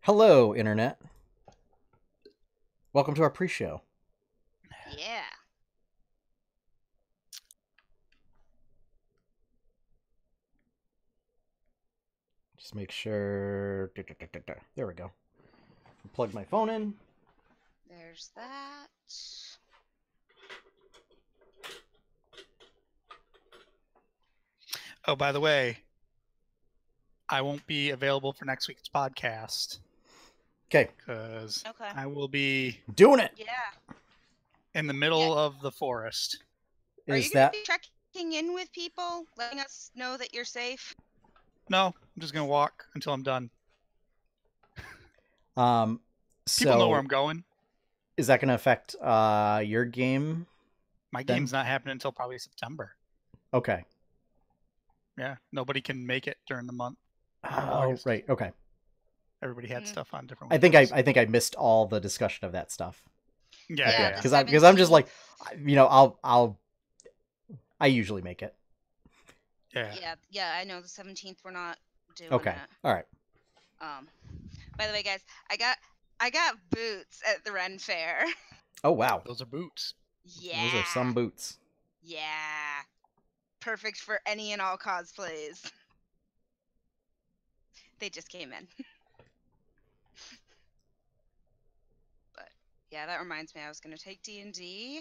Hello, Internet. Welcome to our pre-show. Yeah. Just make sure... There we go. Plug my phone in. There's that. Oh, by the way, I won't be available for next week's podcast. Okay. Because Okay. I will be Doing it. Yeah. in the middle of the forest. Are Is you going that... to be checking in with people, letting us know that you're safe? No, I'm just going to walk until I'm done. So People know where I'm going. Is that going to affect your game? My then? game's not happening until probably September. Okay. Yeah, nobody can make it during the month. Oh, August. right. Okay. Everybody had stuff on different I weekends. think I missed all the discussion of that stuff. Yeah. Because I'm just like, I usually make it. Yeah, I know the 17th we're not doing Okay. it. All right. By the way, guys, I got boots at the Ren Fair. Oh, wow. Those are boots. Yeah. Those are some boots. Yeah. Perfect for any and all cosplays. They just came in. But yeah, that reminds me, I was gonna take D&D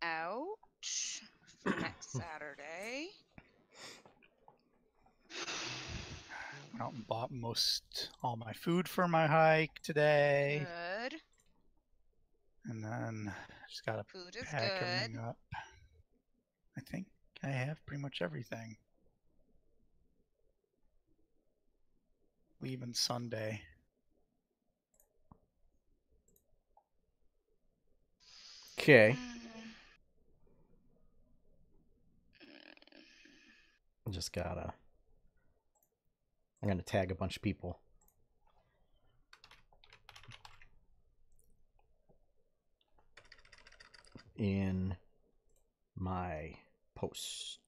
out for next Saturday. Went out and bought all my food for my hike today. Good. And then just got to Food is pack good. everything up. I think I have pretty much everything. Leaving Sunday. Okay. I'm gonna tag a bunch of people. In my post.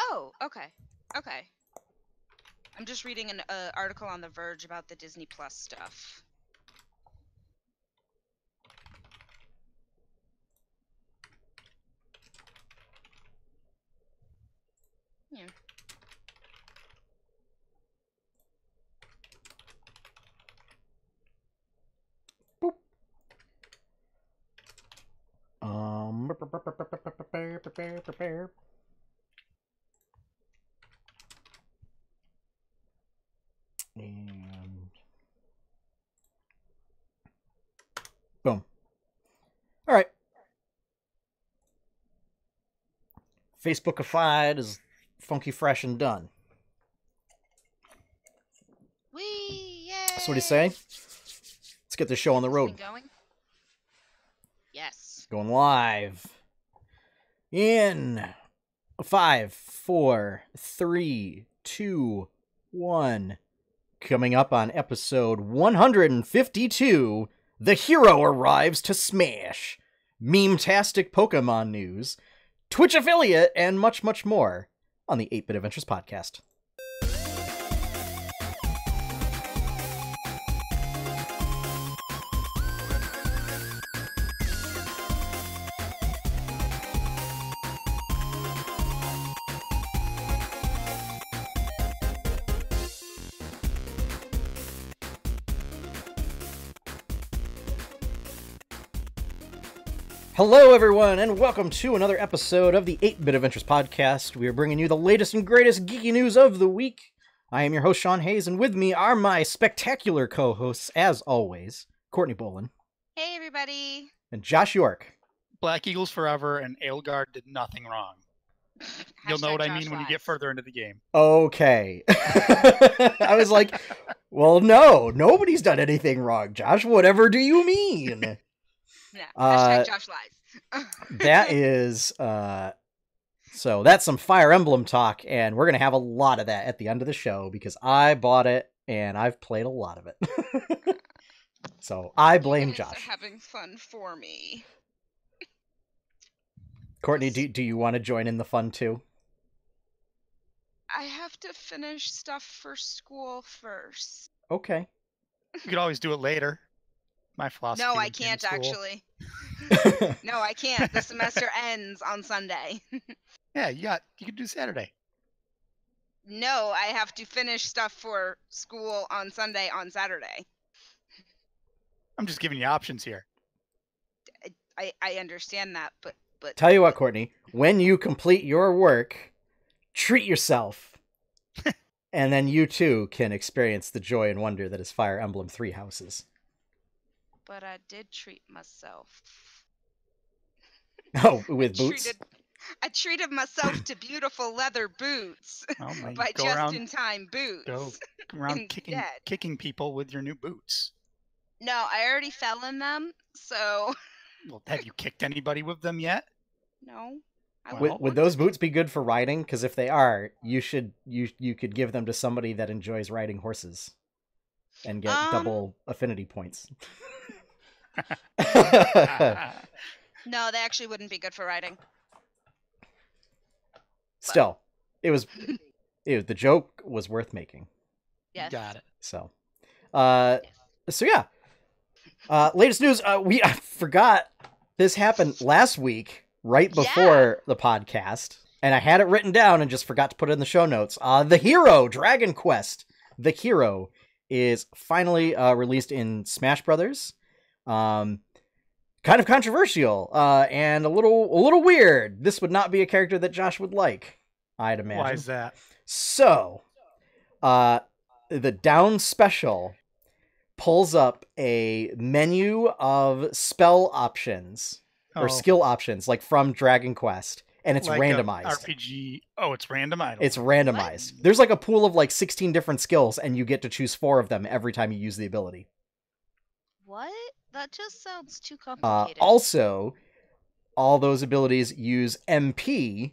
Oh, okay. Okay. I'm just reading an article on The Verge about the Disney Plus stuff. Yeah. Boop. And boom. All right. Facebookified is funky, fresh, and done. Whee! Yay! That's what he's saying. Let's get this show on the road. Going? Yes. Going live. In 5, 4, 3, 2, 1. Coming up on episode 152, the hero arrives to smash. Meme-tastic Pokemon news, Twitch affiliate, and much, much more on the 8-Bit Adventures podcast. Hello, everyone, and welcome to another episode of the 8-Bit Adventures podcast. We are bringing you the latest and greatest geeky news of the week. I am your host, Sean Hayes, and with me are my spectacular co-hosts, as always, Courtney Bolin. Hey, everybody. And Josh York. Black Eagles forever, and Aelgard did nothing wrong. You'll know what I mean when you get further into the game. Okay. I was like, well, no, nobody's done anything wrong, Josh. Whatever do you mean? Yeah, hashtag Josh lies. That is, so that's some Fire Emblem talk, and we're going to have a lot of that at the end of the show, because I bought it, and I've played a lot of it. So I blame you guys Josh. Are having fun for me. Courtney, do you want to join in the fun too? I have to finish stuff for school first. Okay. You could always do it later. My philosophy. No, I would be in can't school. actually. No, I can't. The semester ends on Sunday. Yeah, you could do Saturday. No, I have to finish stuff for school on Sunday on Saturday. I'm just giving you options here. I understand that, but Tell you what, Courtney, when you complete your work, treat yourself. And then you too can experience the joy and wonder that is Fire Emblem 3 houses. But I did treat myself. Oh, with boots? I treated myself to beautiful leather boots. Well, By just-in-time boots. Go around kicking people with your new boots. No, I already fell in them, so... Well, have you kicked anybody with them yet? No. Would those boots be good for riding? Because if they are, you could give them to somebody that enjoys riding horses and get double affinity points. No, they actually wouldn't be good for riding. Still, the joke was worth making. Yes. Got it. So yeah. Latest news. I forgot this happened last week, right before the podcast, and I had it written down and just forgot to put it in the show notes. The Hero Dragon Quest. The Hero is finally released in Smash Brothers. Kind of controversial and a little weird. This would not be a character that Josh would like, I'd imagine. Why is that? So, the down special pulls up a menu of spell options or skill options, like from Dragon Quest, and it's like randomized. RPG. Oh, it's randomized. It's randomized. What? There's like a pool of like 16 different skills, and you get to choose 4 of them every time you use the ability. What? That just sounds too complicated. Also, all those abilities use MP,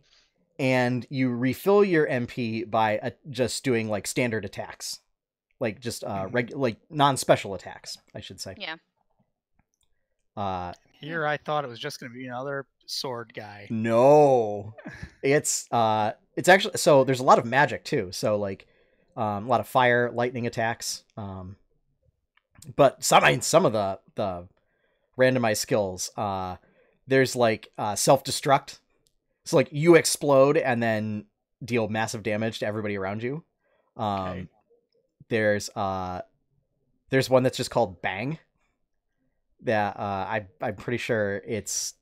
and you refill your MP by just doing like standard attacks. Like just like non-special attacks, I should say. Yeah. Here I thought it was just going to be another sword guy. No. It's actually, so there's a lot of magic too. So like a lot of fire, lightning attacks. But some of the randomized skills, there's like self-destruct. So like you explode and then deal massive damage to everybody around you. Okay. There's one that's just called Bang. That I'm pretty sure it's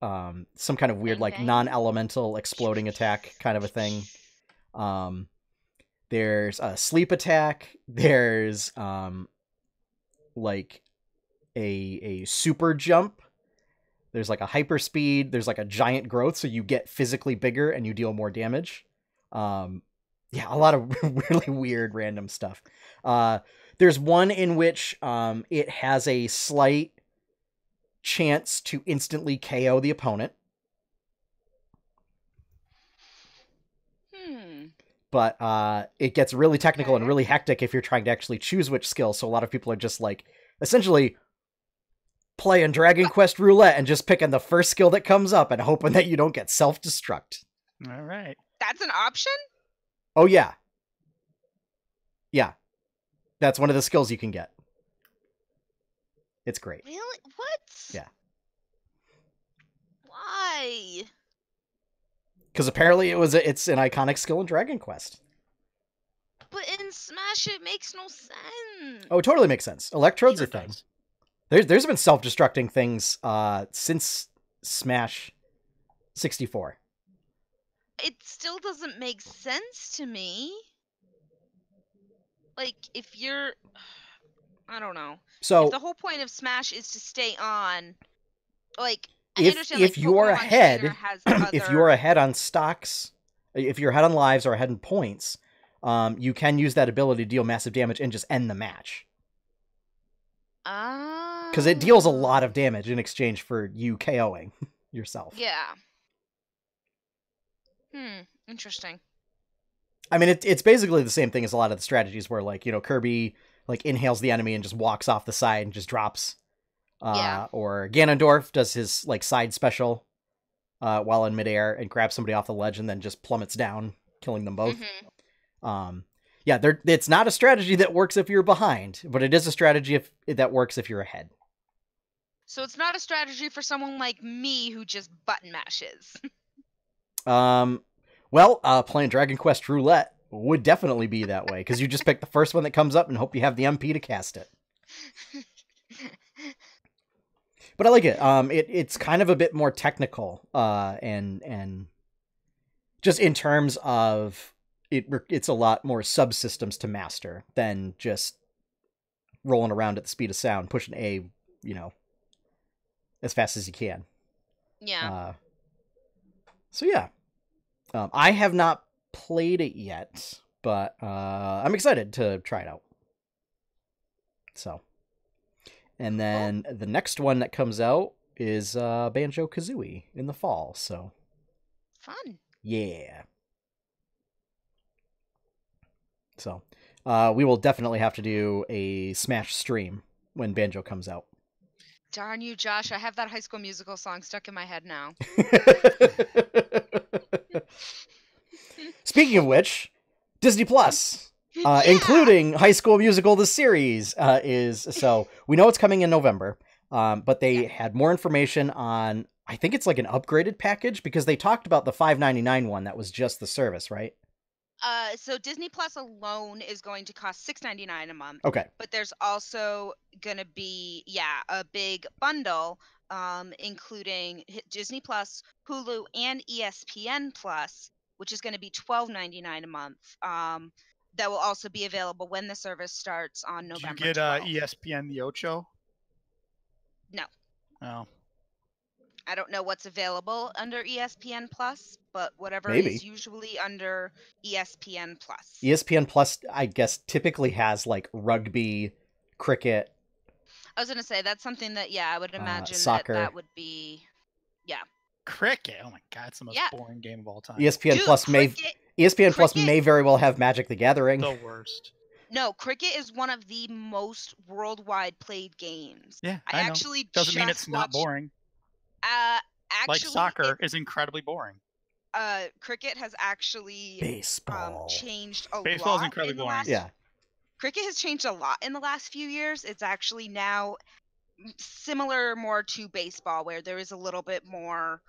some kind of weird like non-elemental exploding attack kind of a thing. There's a sleep attack. There's like a super jump. There's like a hyper speed. There's like a giant growth, so you get physically bigger and you deal more damage. Yeah, a lot of really weird random stuff. There's one in which it has a slight chance to instantly KO the opponent. But it gets really technical and really hectic if you're trying to actually choose which skill. So a lot of people are just like essentially playing Dragon Quest roulette and just picking the first skill that comes up and hoping that you don't get self-destruct. All right. That's an option? Oh, yeah. Yeah. That's one of the skills you can get. It's great. Really? What? Yeah. Why? Because apparently it's an iconic skill in Dragon Quest. But in Smash, it makes no sense. Oh, it totally makes sense. Electrode's a thing. There's been self-destructing things since Smash 64. It still doesn't make sense to me. Like, if you're... I don't know. So if the whole point of Smash is to stay on, like... If you are ahead, if you are ahead on stocks, if you're ahead on lives or ahead in points, you can use that ability to deal massive damage and just end the match. Because it deals a lot of damage in exchange for you KOing yourself. Yeah. Interesting. I mean, it's basically the same thing as a lot of the strategies where, like, you know, Kirby like inhales the enemy and just walks off the side and just drops. Or Ganondorf does his like side special while in midair and grabs somebody off the ledge and then just plummets down, killing them both. Yeah, it's not a strategy that works if you're behind, but it is a strategy that works if you're ahead. So it's not a strategy for someone like me who just button mashes. Playing Dragon Quest Roulette would definitely be that way, because you just pick the first one that comes up and hope you have the MP to cast it. But I like it. It's kind of a bit more technical, and just in terms of it's a lot more subsystems to master than just rolling around at the speed of sound, pushing A, as fast as you can. Yeah. So yeah, I have not played it yet, but I'm excited to try it out. So, and then the next one that comes out is Banjo-Kazooie in the fall. So, fun. Yeah. So, we will definitely have to do a Smash stream when Banjo comes out. Darn you, Josh. I have that High School Musical song stuck in my head now. Speaking of which, Disney Plus, including High School Musical, the series, so we know it's coming in November, but they had more information on, I think it's like an upgraded package, because they talked about the $5.99 one that was just the service, right? So Disney Plus alone is going to cost $6.99 a month. Okay. But there's also going to be, a big bundle, including Disney Plus, Hulu, and ESPN Plus, which is going to be $12.99 a month. That will also be available when the service starts on November 12th. Do you get ESPN The Ocho? No. Oh. I don't know what's available under ESPN Plus, but whatever Maybe is usually under ESPN Plus. ESPN Plus, I guess, typically has like rugby, cricket. I was gonna say that's something that I would imagine soccer. that would be Cricket. Oh my god, it's the most boring game of all time. ESPN Plus may very well have Magic the Gathering. The worst. No, cricket is one of the most worldwide played games. Yeah, I know. Actually doesn't mean it's not boring. Actually, like soccer is incredibly boring. Cricket has actually baseball changed a lot. Baseball is incredibly boring. Cricket has changed a lot in the last few years. It's actually now similar more to baseball, where there is a little bit more.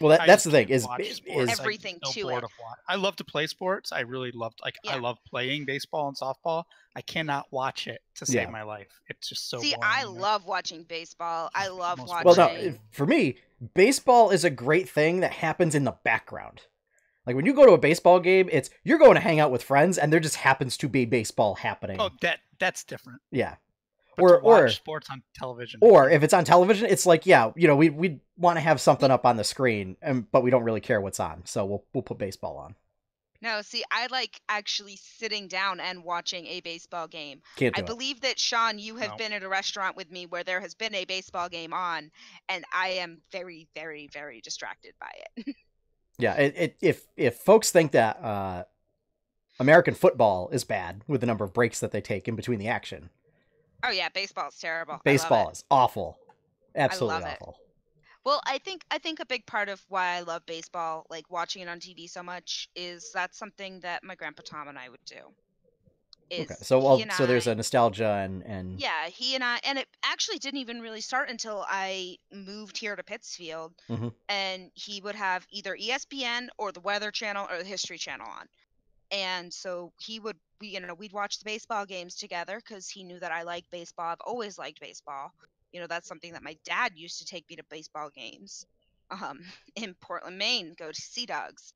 Well, that's the thing. Is everything to it. I love to play sports. I really love. I love playing baseball and softball. I cannot watch it to save my life. It's just so. See, boring I love watching baseball. I love watching. Well, no, for me, baseball is a great thing that happens in the background. Like when you go to a baseball game, you're going to hang out with friends, and there just happens to be baseball happening. Oh, that's different. Yeah. But or sports on television. Or if it's on television, it's like, we want to have something up on the screen, but we don't really care what's on, so we'll put baseball on. No, see, I like actually sitting down and watching a baseball game. I believe that, Sean, you have been at a restaurant with me where there has been a baseball game on, and I am very, very, very distracted by it. Yeah, if folks think that American football is bad with the number of breaks that they take in between the action. Oh yeah, baseball's terrible. Baseball is awful. Absolutely awful. Well, I think a big part of why I love baseball, like watching it on TV so much, is that's something that my grandpa Tom and I would do. Okay, so there's a nostalgia and yeah, he and I, and it actually didn't even really start until I moved here to Pittsfield, and he would have either ESPN or the Weather Channel or the History Channel on. And so we'd watch the baseball games together because he knew that I liked baseball. I've always liked baseball. That's something that my dad used to take me to baseball games in Portland, Maine, go to Sea Dogs.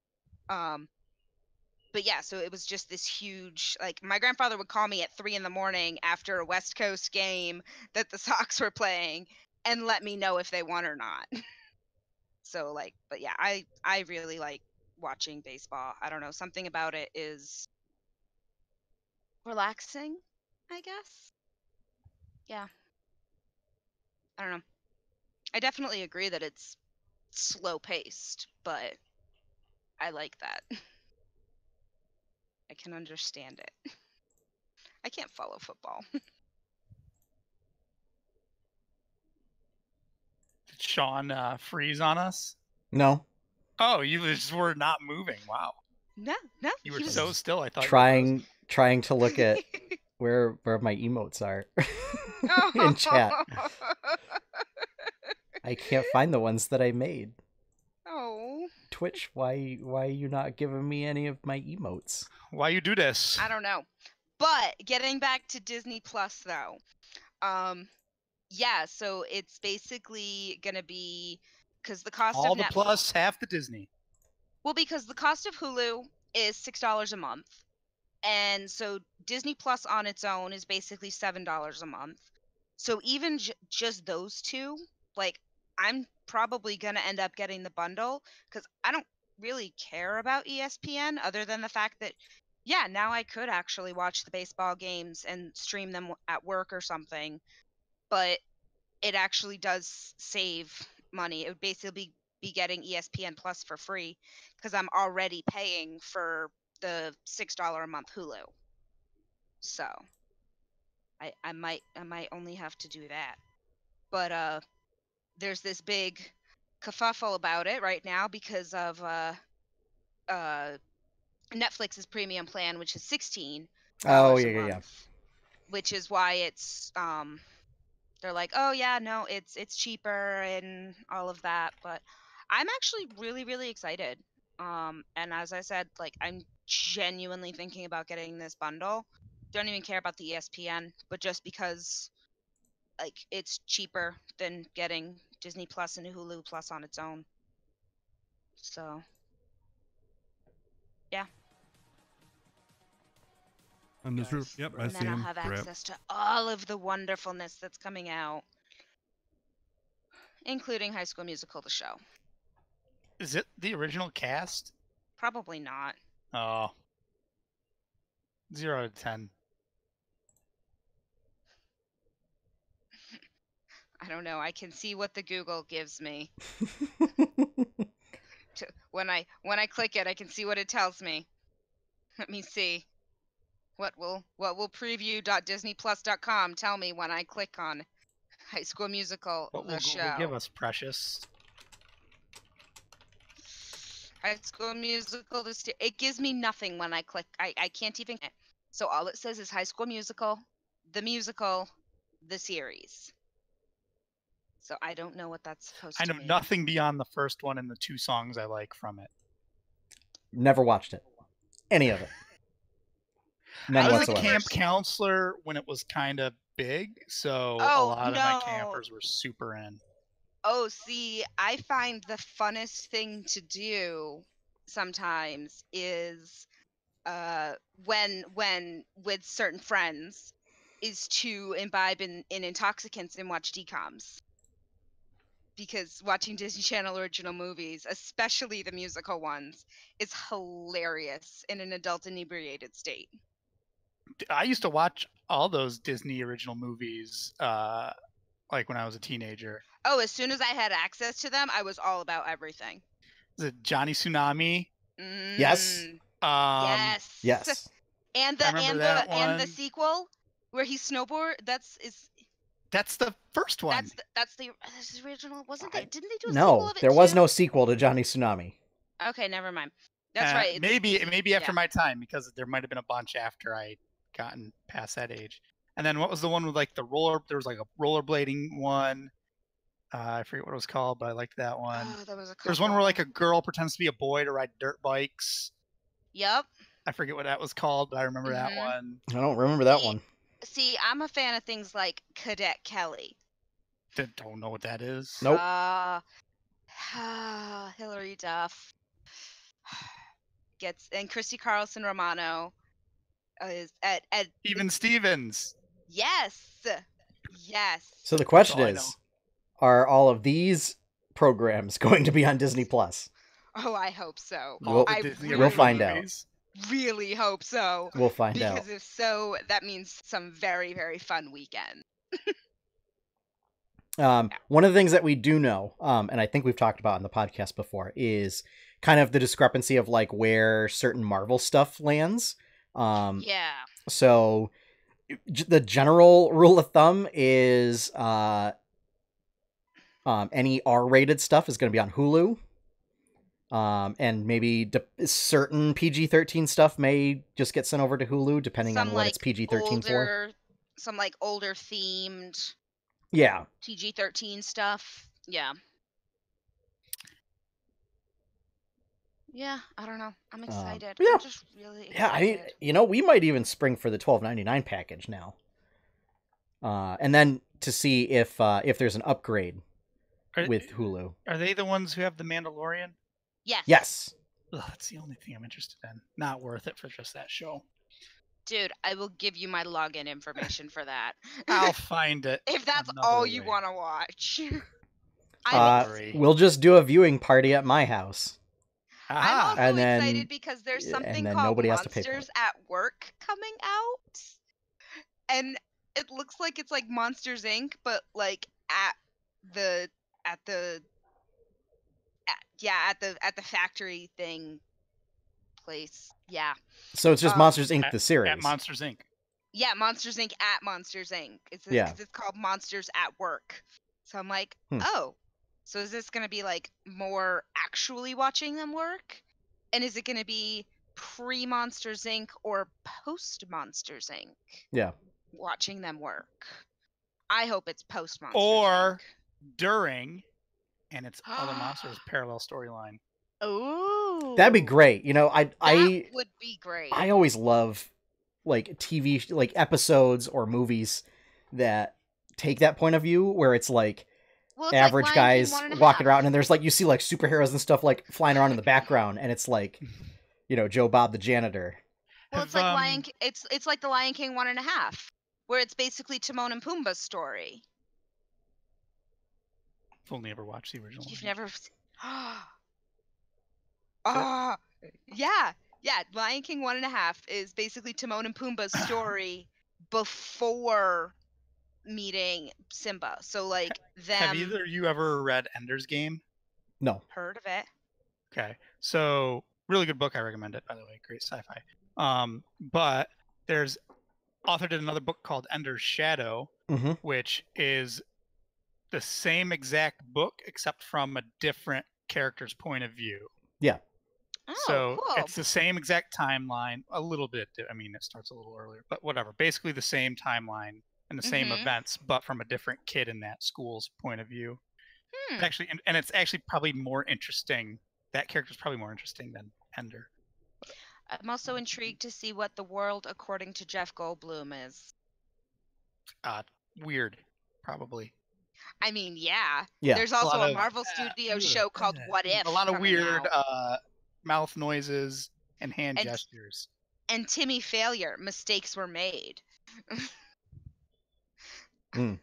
But yeah, so it was just this huge, like, my grandfather would call me at 3 a.m. after a West Coast game that the Sox were playing and let me know if they won or not. So but yeah, I really like watching baseball. I don't know, something about it is relaxing, I guess. Yeah. I don't know. I definitely agree that it's slow paced, but I like that. I can understand it. I can't follow football. Did Sean freeze on us? No. Oh, you just were not moving. Wow. No. You were so still. I thought trying to look at where my emotes are in chat. I can't find the ones that I made. Oh. Twitch, why are you not giving me any of my emotes? Why you do this? I don't know. But getting back to Disney Plus though. Yeah, so it's basically going to be because the cost all of the Netflix, plus, half the Disney. Well, because the cost of Hulu is $6 a month. And so Disney Plus on its own is basically $7 a month. So even just those two, like I'm probably going to end up getting the bundle because I don't really care about ESPN other than the fact that, yeah, now I could actually watch the baseball games and stream them at work or something. But it actually does save money. It would basically be getting ESPN Plus for free because I'm already paying for the $6 a month Hulu. So I might only have to do that. But there's this big kerfuffle about it right now because of Netflix's premium plan, which is $16 a month, which is why it's they're like, oh yeah, no, it's cheaper and all of that. But I'm actually really, really excited. And as I said, like I'm genuinely thinking about getting this bundle. Don't even care about the ESPN, but just because like it's cheaper than getting Disney Plus and Hulu Plus on its own. So yeah. On this roof. Yep, I And see then I'll him. have Crap. access to all of the wonderfulness that's coming out, including High School Musical, the show. Is it the original cast? Probably not. Oh. 0 out of 10. I don't know. I can see what the Google gives me. When I click it, I can see what it tells me. Let me see. What will preview.disneyplus.com tell me when I click on High School Musical, What the will show? Google give us, Precious? High School Musical, it gives me nothing when I click. I can't even. So all it says is High School Musical, the series. So I don't know what that's supposed to mean. I know nothing beyond the first one and the 2 songs I like from it. Never watched it. Any of it. None I was whatsoever. a camp counselor when it was kind of big, so a lot of my campers were super in. Oh, see, I find the funnest thing to do sometimes is when with certain friends is to imbibe in intoxicants and watch DCOMs. Because watching Disney Channel original movies, especially the musical ones, is hilarious in an adult inebriated state. I used to watch all those Disney original movies like when I was a teenager. Oh, as soon as I had access to them, I was all about everything. Is it Johnny Tsunami? Yes. Yes. And the sequel where he snowboard. That's the first one. That's the original. Wasn't they? Didn't they do a no, sequel of it there too? was no sequel to Johnny Tsunami. Okay, never mind. That's right. Maybe after my time, because there might have been a bunch after I gotten past that age. And then what was the one with like there was like a rollerblading one. I forget what it was called, but I liked that one. Oh, there was a couple. There's one where like a girl pretends to be a boy to ride dirt bikes. Yep. I forget what that was called, but I remember that one. I don't remember that one. See, I'm a fan of things like Cadet Kelly. Don't know what that is. Nope. Hilary Duff and Christy Carlson Romano is at Even Stevens. Yes. So the question is, are all of these programs going to be on Disney Plus? Oh, I hope so. We'll find out. Really hope so. We'll find out. Because if so, that means some very, very fun weekend. One of the things that we do know, and I think we've talked about in the podcast before, is kind of the discrepancy of like where certain Marvel stuff lands. Yeah. So the general rule of thumb is any R-rated stuff is going to be on Hulu. And maybe certain PG-13 stuff may just get sent over to Hulu, depending on what it's PG-13 for. Some like older themed PG-13 stuff. Yeah. Yeah, I don't know. I'm excited. Yeah. I'm just really excited. Yeah, I mean, we might even spring for the $12.99 package now. And then to see if there's an upgrade with Hulu. Are they the ones who have the Mandalorian? Yes. Yes. Ugh, that's the only thing I'm interested in. Not worth it for just that show. Dude, I will give you my login information for that. I'll find it. If that's all you want to watch. We'll just do a viewing party at my house. I'm also excited because there's something called Monsters at Work coming out. And it looks like it's like Monsters Inc., but like at the factory thing place. Yeah. So it's just Monsters Inc. the series. At Monsters Inc. Yeah, Monsters Inc. at Monsters Inc. It's called Monsters at Work. So I'm like, oh, so is this going to be like more actually watching them work? And is it going to be pre-Monsters Inc. or post-Monsters Inc.? Yeah. Watching them work. I hope it's post-Monsters or Inc. During, and it's other monsters parallel storyline. Oh, that'd be great. that would be great. I always love like TV, like episodes or movies that take that point of view where it's like average like guys walking around, and there's like you see like superheroes and stuff like flying around in the background, and it's like Joe Bob the janitor. Well, it's like it's like the Lion King 1.5, where it's basically Timon and Pumbaa's story. I've only ever watched the original. You've never seen... yeah. Lion King 1.5 is basically Timon and Pumbaa's story before meeting Simba. So like them. Have either of you ever read Ender's Game? No. Heard of it. Okay. So really good book. I recommend it, by the way. Great sci-fi. But there's author did another book called Ender's Shadow, which is the same exact book except from a different character's point of view. Yeah. Oh, so cool. It's the same exact timeline, a little bit. I mean, it starts a little earlier, but whatever. Basically the same timeline and the same events, but from a different kid in that school's point of view. Actually, and it's actually probably more interesting. That character's probably more interesting than Ender. I'm also intrigued to see what the world according to Jeff Goldblum is. Weird, probably. I mean, yeah. Yeah. There's also a Marvel Studios show called What If. A lot of weird mouth noises and hand gestures. And Timmy Failure. Mistakes were made. I'm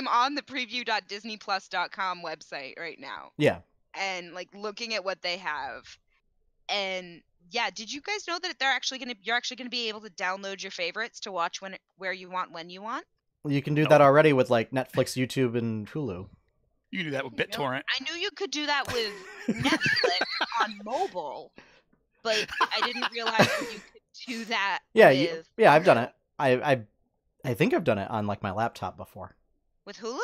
on the preview.disneyplus.com website right now. Yeah. And like looking at what they have. And yeah, did you guys know that you're actually gonna be able to download your favorites to watch where you want, when you want? Well, you can do that already with like Netflix, YouTube, and Hulu. You can do that with BitTorrent. I knew you could do that with Netflix on mobile, but I didn't realize that you could do that. Yeah, I've done it. I think I've done it on like my laptop before. With Hulu?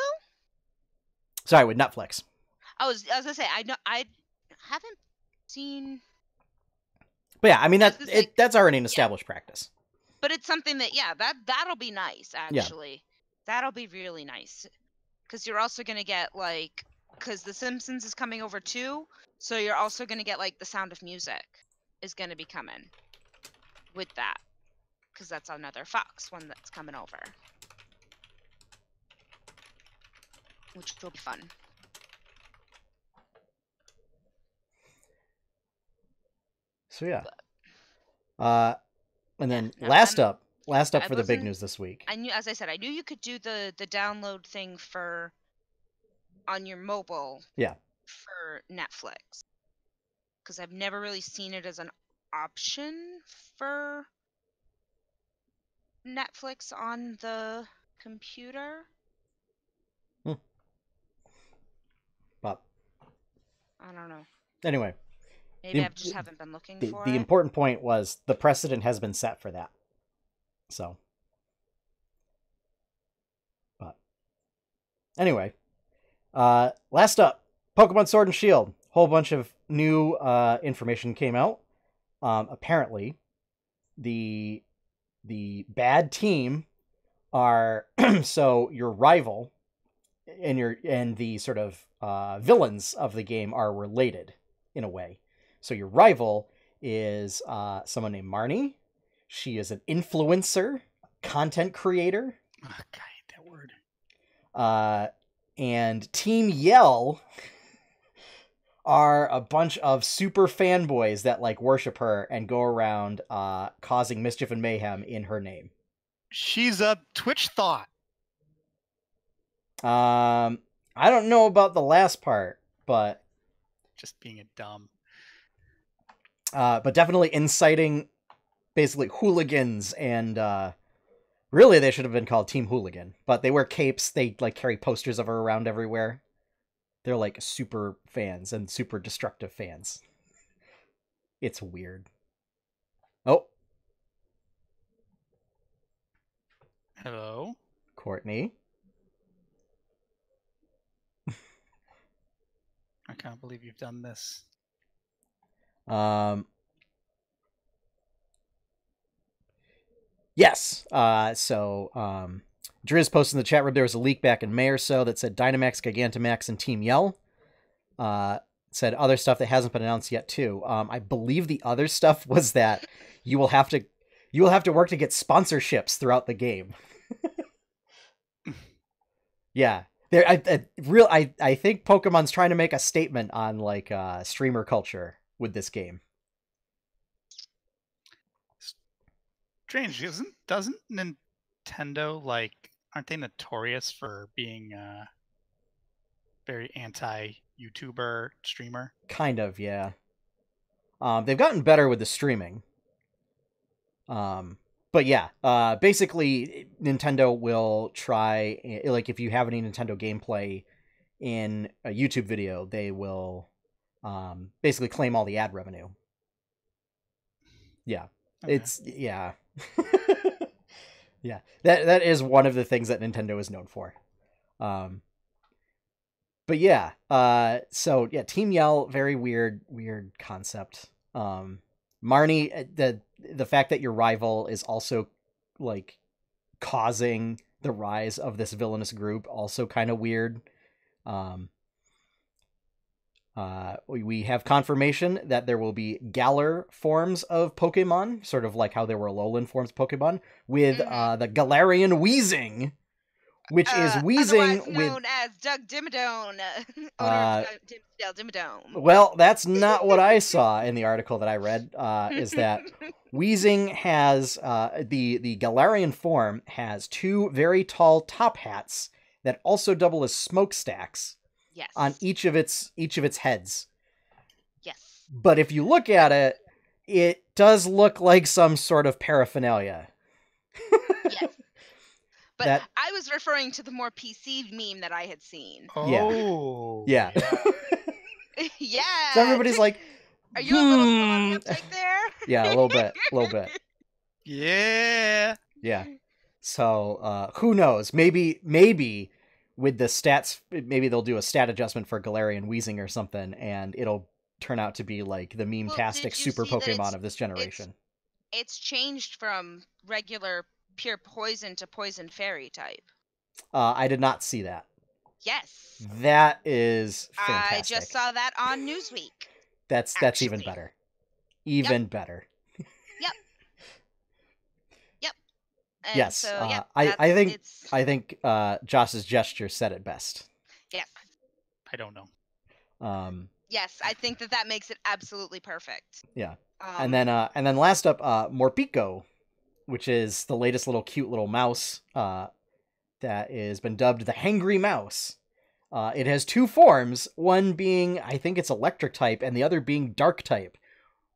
Sorry, with Netflix. I was gonna say I haven't seen. But yeah, I mean that's already an established practice. But it's something that that'll be nice actually. Yeah. That'll be really nice. Because you're also going to get, like... Because The Simpsons is coming over, too. So you're also going to get, like, The Sound of Music is going to be coming with that. Because that's another Fox one that's coming over. Which will be fun. So, yeah. And then last up for the big news this week. I knew you could do the download thing on your mobile. Yeah. For Netflix, because I've never really seen it as an option for Netflix on the computer. But I don't know. Anyway. Maybe I just haven't been looking for it. The important point was the precedent has been set for that. So. But. Anyway. Last up, Pokemon Sword and Shield. Whole bunch of new information came out. Apparently, the bad team are so your rival and the sort of villains of the game are related in a way. So your rival is someone named Marnie. She is an influencer, content creator. Oh, God, I hate that word. And Team Yell are a bunch of super fanboys that like worship her and go around causing mischief and mayhem in her name. She's a Twitch thought. I don't know about the last part, but Just being a dumb. But definitely inciting basically hooligans and really they should have been called Team Hooligan, but they wear capes, they like carry posters of her around everywhere. They're like super fans and super destructive fans. It's weird. Oh. Hello? Courtney. I can't believe you've done this. Yes. Driz posted in the chat room there was a leak back in May or so that said Dynamax, Gigantamax, and Team Yell. Said other stuff that hasn't been announced yet too. I believe the other stuff was that you will have to work to get sponsorships throughout the game. Yeah. I think Pokemon's trying to make a statement on like streamer culture with this game. Strange, doesn't Nintendo aren't they notorious for being very anti-YouTuber streamer? Kind of, yeah. They've gotten better with the streaming. But yeah, basically Nintendo will try, like if you have any Nintendo gameplay in a YouTube video, they will basically claim all the ad revenue. Yeah. Okay. It's, yeah. Yeah. That is one of the things that Nintendo is known for. But yeah, so yeah, Team Yell, very weird concept. Marnie, the fact that your rival is also like causing the rise of this villainous group, also kind of weird. We have confirmation that there will be Galar forms of Pokemon, sort of like how there were Alolan forms of Pokemon, with the Galarian Weezing, which is Weezing known as Doug Dimmadome, owner of Dimmadome. Well, that's not what I saw in the article that I read. Is that Weezing has the Galarian form has two very tall top hats that also double as smokestacks. Yes. On each of its heads. Yes. But if you look at it, it does look like some sort of paraphernalia. Yes. But I was referring to the more PC meme that I had seen. Oh. Yeah. Yeah. So everybody's like, are you a little slow on the uptake there? Yeah, a little bit. Yeah. Yeah. So, who knows? Maybe with the stats, maybe they'll do a stat adjustment for Galarian Weezing or something, and it'll turn out to be like the meme-tastic super Pokemon of this generation. It's changed from regular pure poison to poison fairy type. I did not see that. Yes. That is fantastic. I just saw that on Newsweek. That's even better. Better. Yep. And yes. So, yeah, I think Josh's gesture said it best. Yeah. I don't know. Yes, I think that makes it absolutely perfect. Yeah. And then last up, Morpeko, which is the latest cute little mouse that has been dubbed the Hangry Mouse. It has two forms, one being, I think it's electric type, and the other being dark type.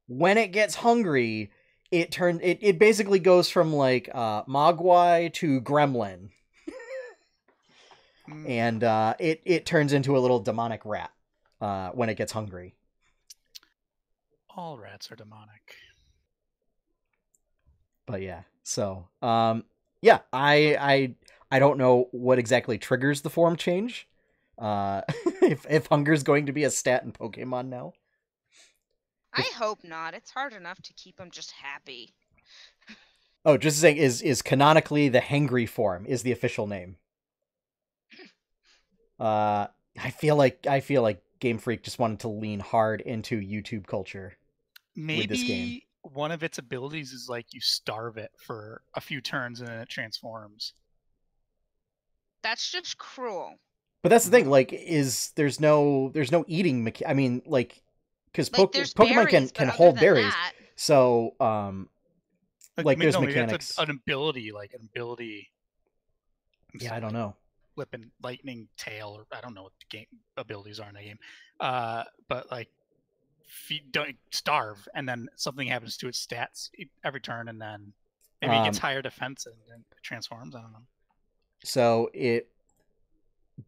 When it gets hungry, it basically goes from like Mogwai to Gremlin. And it turns into a little demonic rat when it gets hungry. All rats are demonic. But yeah, so I don't know what exactly triggers the form change. if hunger's going to be a stat in Pokemon now. I hope not. It's hard enough to keep them just happy. Oh, just saying, is canonically the hangry form is the official name. I feel like Game Freak just wanted to lean hard into YouTube culture. Maybe with this game. One of its abilities is like you starve it for a few turns and then it transforms. That's just cruel. But that's the thing, like, there's no eating I mean, like, because Pokemon berries, can but hold other than berries, that, so like there's maybe mechanics. that's an ability, like an ability. Yeah, I don't know. Flipping lightning tail, or I don't know what the game abilities are in the game. But like, don't starve, and then something happens to its stats every turn, and then maybe it gets higher defense and it transforms. I don't know. So it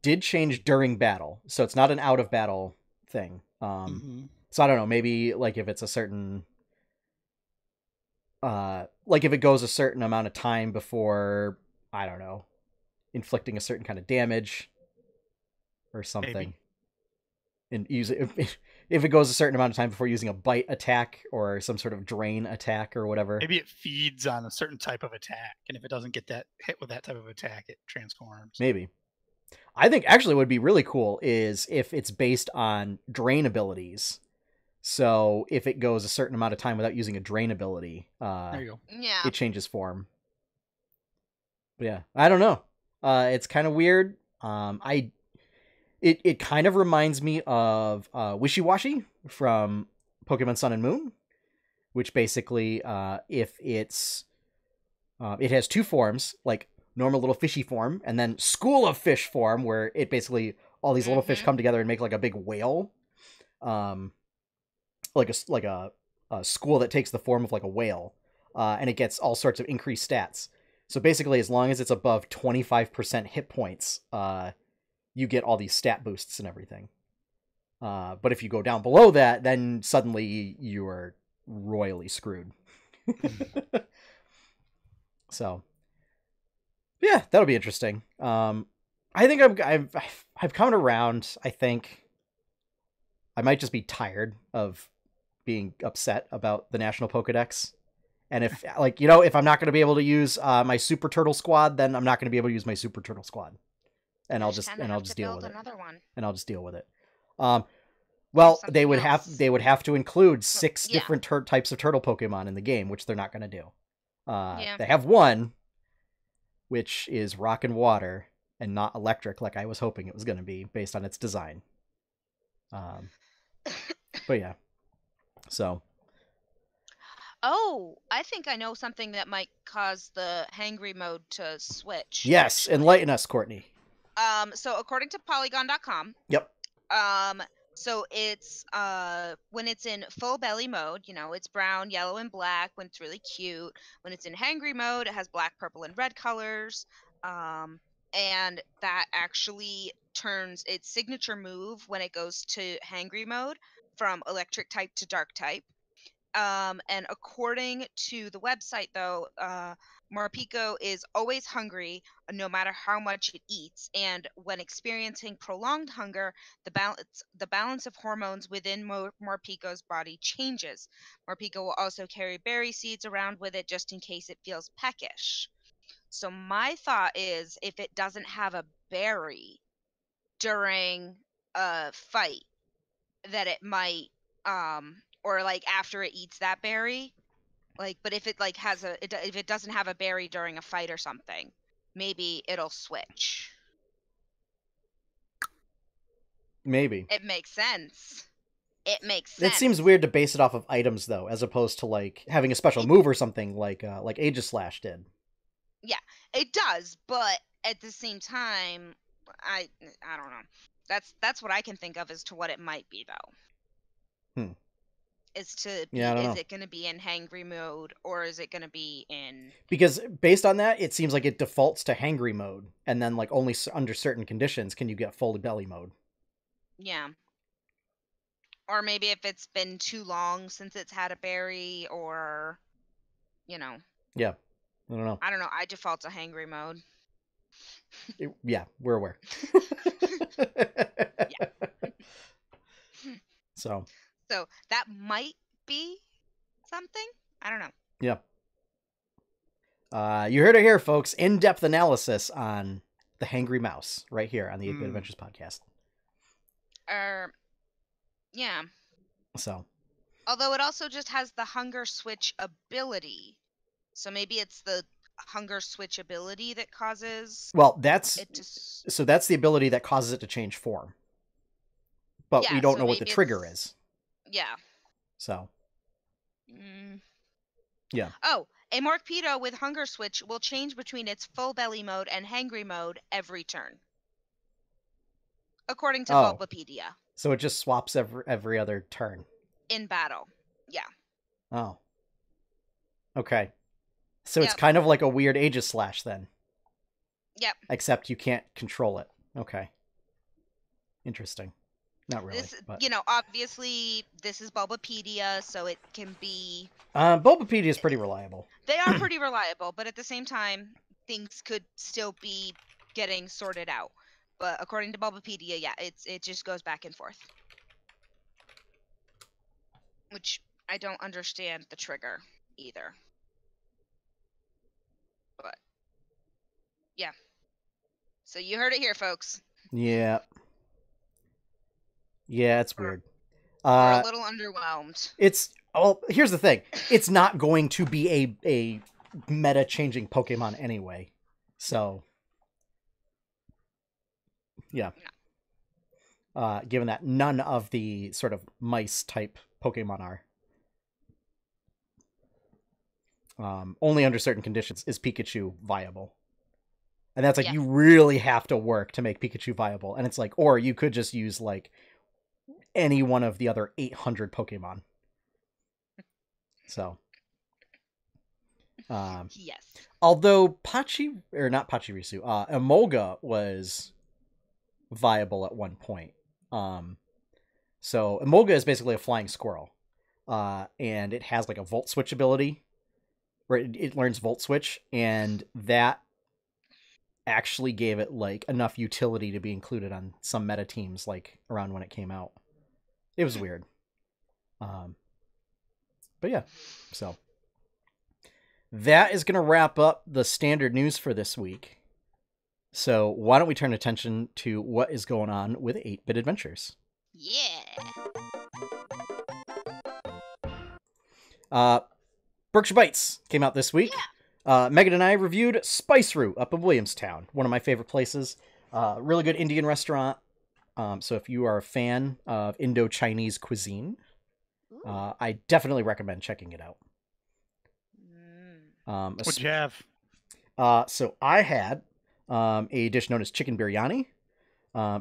did change during battle, so it's not an out of battle thing. So I don't know, maybe like if it's a certain like if it goes a certain amount of time before, I don't know, inflicting a certain kind of damage or something. Maybe. And use it if it goes a certain amount of time before using a bite attack or some sort of drain attack or whatever. Maybe it feeds on a certain type of attack, and if it doesn't get that hit with that type of attack, it transforms. Maybe. I think actually what would be really cool is if it's based on drain abilities. So if it goes a certain amount of time without using a drain ability, There you go. yeah, it changes form. But yeah, I don't know. It's kind of weird. It kind of reminds me of Wishy-Washy from Pokemon Sun and Moon, which basically if it's it has two forms, like normal little fishy form, and then School of Fish form, where it basically all these little fish come together and make like a big whale, like a school that takes the form of like a whale, and it gets all sorts of increased stats. So basically, as long as it's above 25% hit points, you get all these stat boosts and everything. But if you go down below that, then suddenly you are royally screwed. So, yeah, that'll be interesting. I think I've come around. I think I might just be tired of being upset about the National Pokedex. And if, like, you know, if I'm not going to be able to use my Super Turtle Squad, then I'm not going to be able to use my Super Turtle Squad. And I'll just deal with it. And I'll just deal with it. Well, they would have to include 6 different types of turtle Pokemon in the game, which they're not going to do. They have one, which is rock and water and not electric, like I was hoping it was going to be based on its design. But yeah, so. Oh, I think I know something that might cause the hangry mode to switch. Yes, actually. Enlighten us, Courtney. So according to Polygon.com. Yep. So it's when it's in full belly mode, you know, it's brown, yellow, and black when it's really cute. When it's in hangry mode, it has black, purple, and red colors. And that actually turns its signature move when it goes to hangry mode from electric type to dark type. And according to the website, though, Morpeko is always hungry, no matter how much it eats. And when experiencing prolonged hunger, the balance of hormones within Morpeko's body changes. Morpeko will also carry berry seeds around with it just in case it feels peckish. So my thought is, if it doesn't have a berry during a fight, that it might or like after it eats that berry, like, but if it like if it doesn't have a berry during a fight or something, maybe it'll switch. Maybe. It makes sense. It seems weird to base it off of items though, as opposed to like having a special move or something like Aegislash did. Yeah, it does, but at the same time, I don't know. That's what I can think of as to what it might be though. Is it going to be in hangry mode, or is it going to be in? Because based on that, it seems like it defaults to hangry mode, and then like only under certain conditions can you get full belly mode. Yeah. Or maybe if it's been too long since it's had a berry, or, you know. Yeah. I don't know. I default to hangry mode. Yeah, we're aware. Yeah. So that might be something. I don't know. Yeah. You heard it here, folks. In-depth analysis on the Hangry Mouse right here on the 8-Bit Adventures podcast. Yeah. So. Although it also just has the hunger switch ability. So maybe it's the hunger switch ability that causes that's the ability that causes it to change form. But we don't know what the trigger is. Yeah. So. Yeah. Oh, a Morppedo with hunger switch will change between its full belly mode and hangry mode every turn. According to Bulbapedia. So it just swaps every other turn. In battle. Yeah. Oh. Okay. So it's kind of like a weird Aegislash then. Yep. Except you can't control it. Okay. Interesting. Not really. But... obviously this is Bulbapedia, so it can be... Bulbapedia is pretty reliable. They are pretty reliable, but at the same time, things could still be getting sorted out. But according to Bulbapedia, yeah, it just goes back and forth. Which I don't understand the trigger either. But yeah. So you heard it here, folks. Yeah. Yeah, it's weird. We're a little underwhelmed. Here's the thing. It's not going to be a meta-changing Pokemon anyway. So, yeah. No. Given that none of the sort of mice-type Pokemon are. Only under certain conditions is Pikachu viable. And that's like, you really have to work to make Pikachu viable. And it's like, or you could just use like any one of the other 800 Pokemon. So. Yes. Although Pachirisu, Emolga was viable at one point. So Emolga is basically a flying squirrel. And it has like a Volt Switch ability where it learns Volt Switch, and that actually gave it like enough utility to be included on some meta teams like around when it came out. It was weird. But yeah, so that is going to wrap up the standard news for this week. So why don't we turn attention to what is going on with 8-Bit Adventures? Yeah. Berkshire Bites came out this week. Megan and I reviewed Spice Route up in Williamstown, one of my favorite places. Really good Indian restaurant. So if you are a fan of Indo-Chinese cuisine, I definitely recommend checking it out. What'd you have? So I had a dish known as chicken biryani.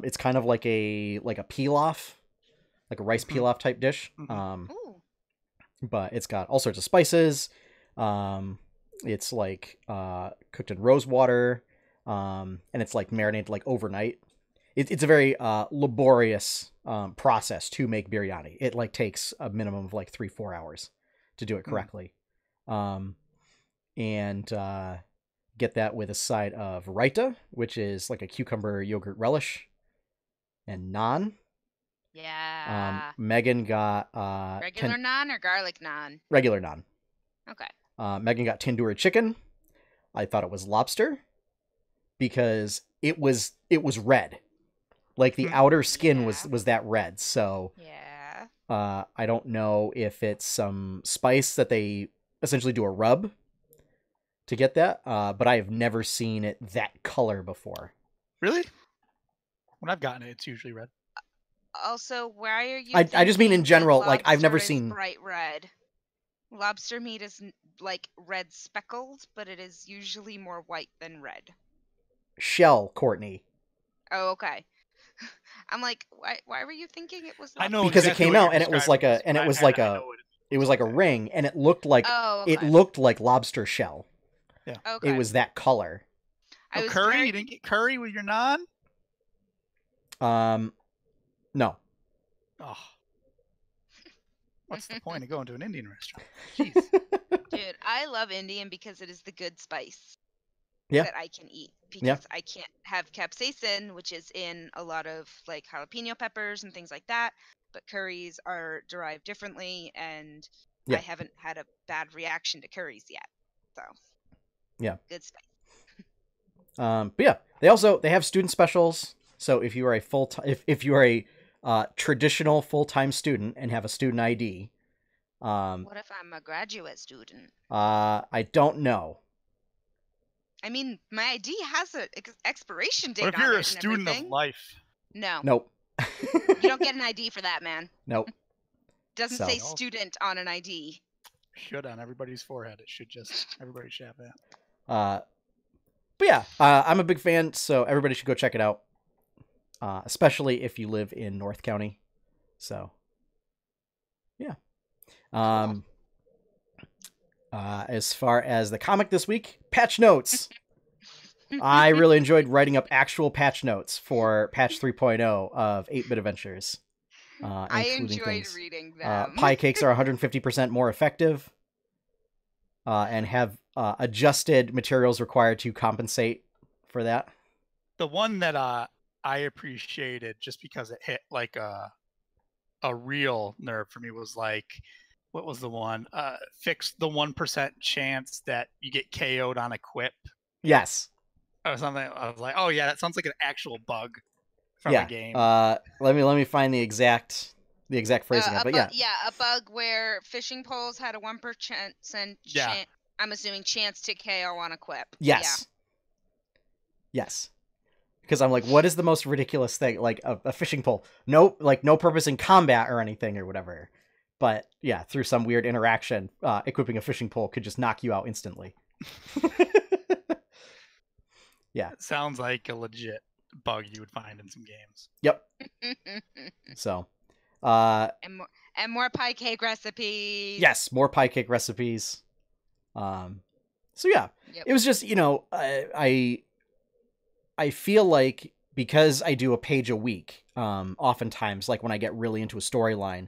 It's kind of like a pilaf, like a rice pilaf type dish. But it's got all sorts of spices. It's like cooked in rose water, and it's like marinated like overnight. It's a very laborious process to make biryani. It like takes a minimum of like 3-4 hours to do it correctly. And get that with a side of raita, which is like a cucumber yogurt relish, and naan. Yeah. Megan got regular naan or garlic naan? Regular naan. Okay. Megan got tandoori chicken. I thought it was lobster because it was red. Like the outer skin was that red. So I don't know if it's some spice that they essentially do a rub to get that, but I have never seen it that color before. Really? When I've gotten it, it's usually red. Also, why are you? I just mean in general, like I've never seen bright red. Lobster meat is like red speckled, but it is usually more white than red. Shell, Courtney. Oh, okay. I'm like, why were you thinking it was? I know because exactly it came out and it was like a ring, and it looked like it looked like lobster shell. Yeah, okay. It was that color. Curry? You didn't get curry with your naan? No. Oh. What's the point of going to an Indian restaurant? Jeez. Dude, I love Indian because it is the good spice. that I can eat because I can't have capsaicin, which is in a lot of like jalapeno peppers and things like that. But curries are derived differently, and I haven't had a bad reaction to curries yet. So good spice. But yeah, they have student specials. So if you are a if you are a traditional full-time student and have a student ID, what if I'm a graduate student? I don't know. I mean, my ID has an expiration date. What if you're a student of life? No. Nope. You don't get an ID for that, man. Nope. Doesn't say student on an ID. Should on everybody's forehead. It should just everybody should have that. But yeah, I'm a big fan, so everybody should go check it out. Especially if you live in North County. So yeah. As far as the comic this week, patch notes. I really enjoyed writing up actual patch notes for patch 3.0 of 8-Bit Adventures. I enjoyed reading them. Pie cakes are 150% more effective and have adjusted materials required to compensate for that. The one that I appreciated just because it hit like a real nerve for me was like, what was the one? Fix the 1% chance that you get KO'd on equip. Yes. Or something. I was like, oh yeah, that sounds like an actual bug from a game. Let me find the exact phrasing of it. A bug where fishing poles had a 1% chance. I'm assuming chance to KO on equip. Yes. Yeah. Yes. Because I'm like, what is the most ridiculous thing? Like a fishing pole. No purpose in combat or anything or whatever. But yeah, through some weird interaction, equipping a fishing pole could just knock you out instantly. Yeah. It sounds like a legit bug you would find in some games. Yep. So, and more pie cake recipes. Yes, more pie cake recipes. So yeah, It was just, I feel like because I do a page a week, oftentimes, like when I get really into a storyline,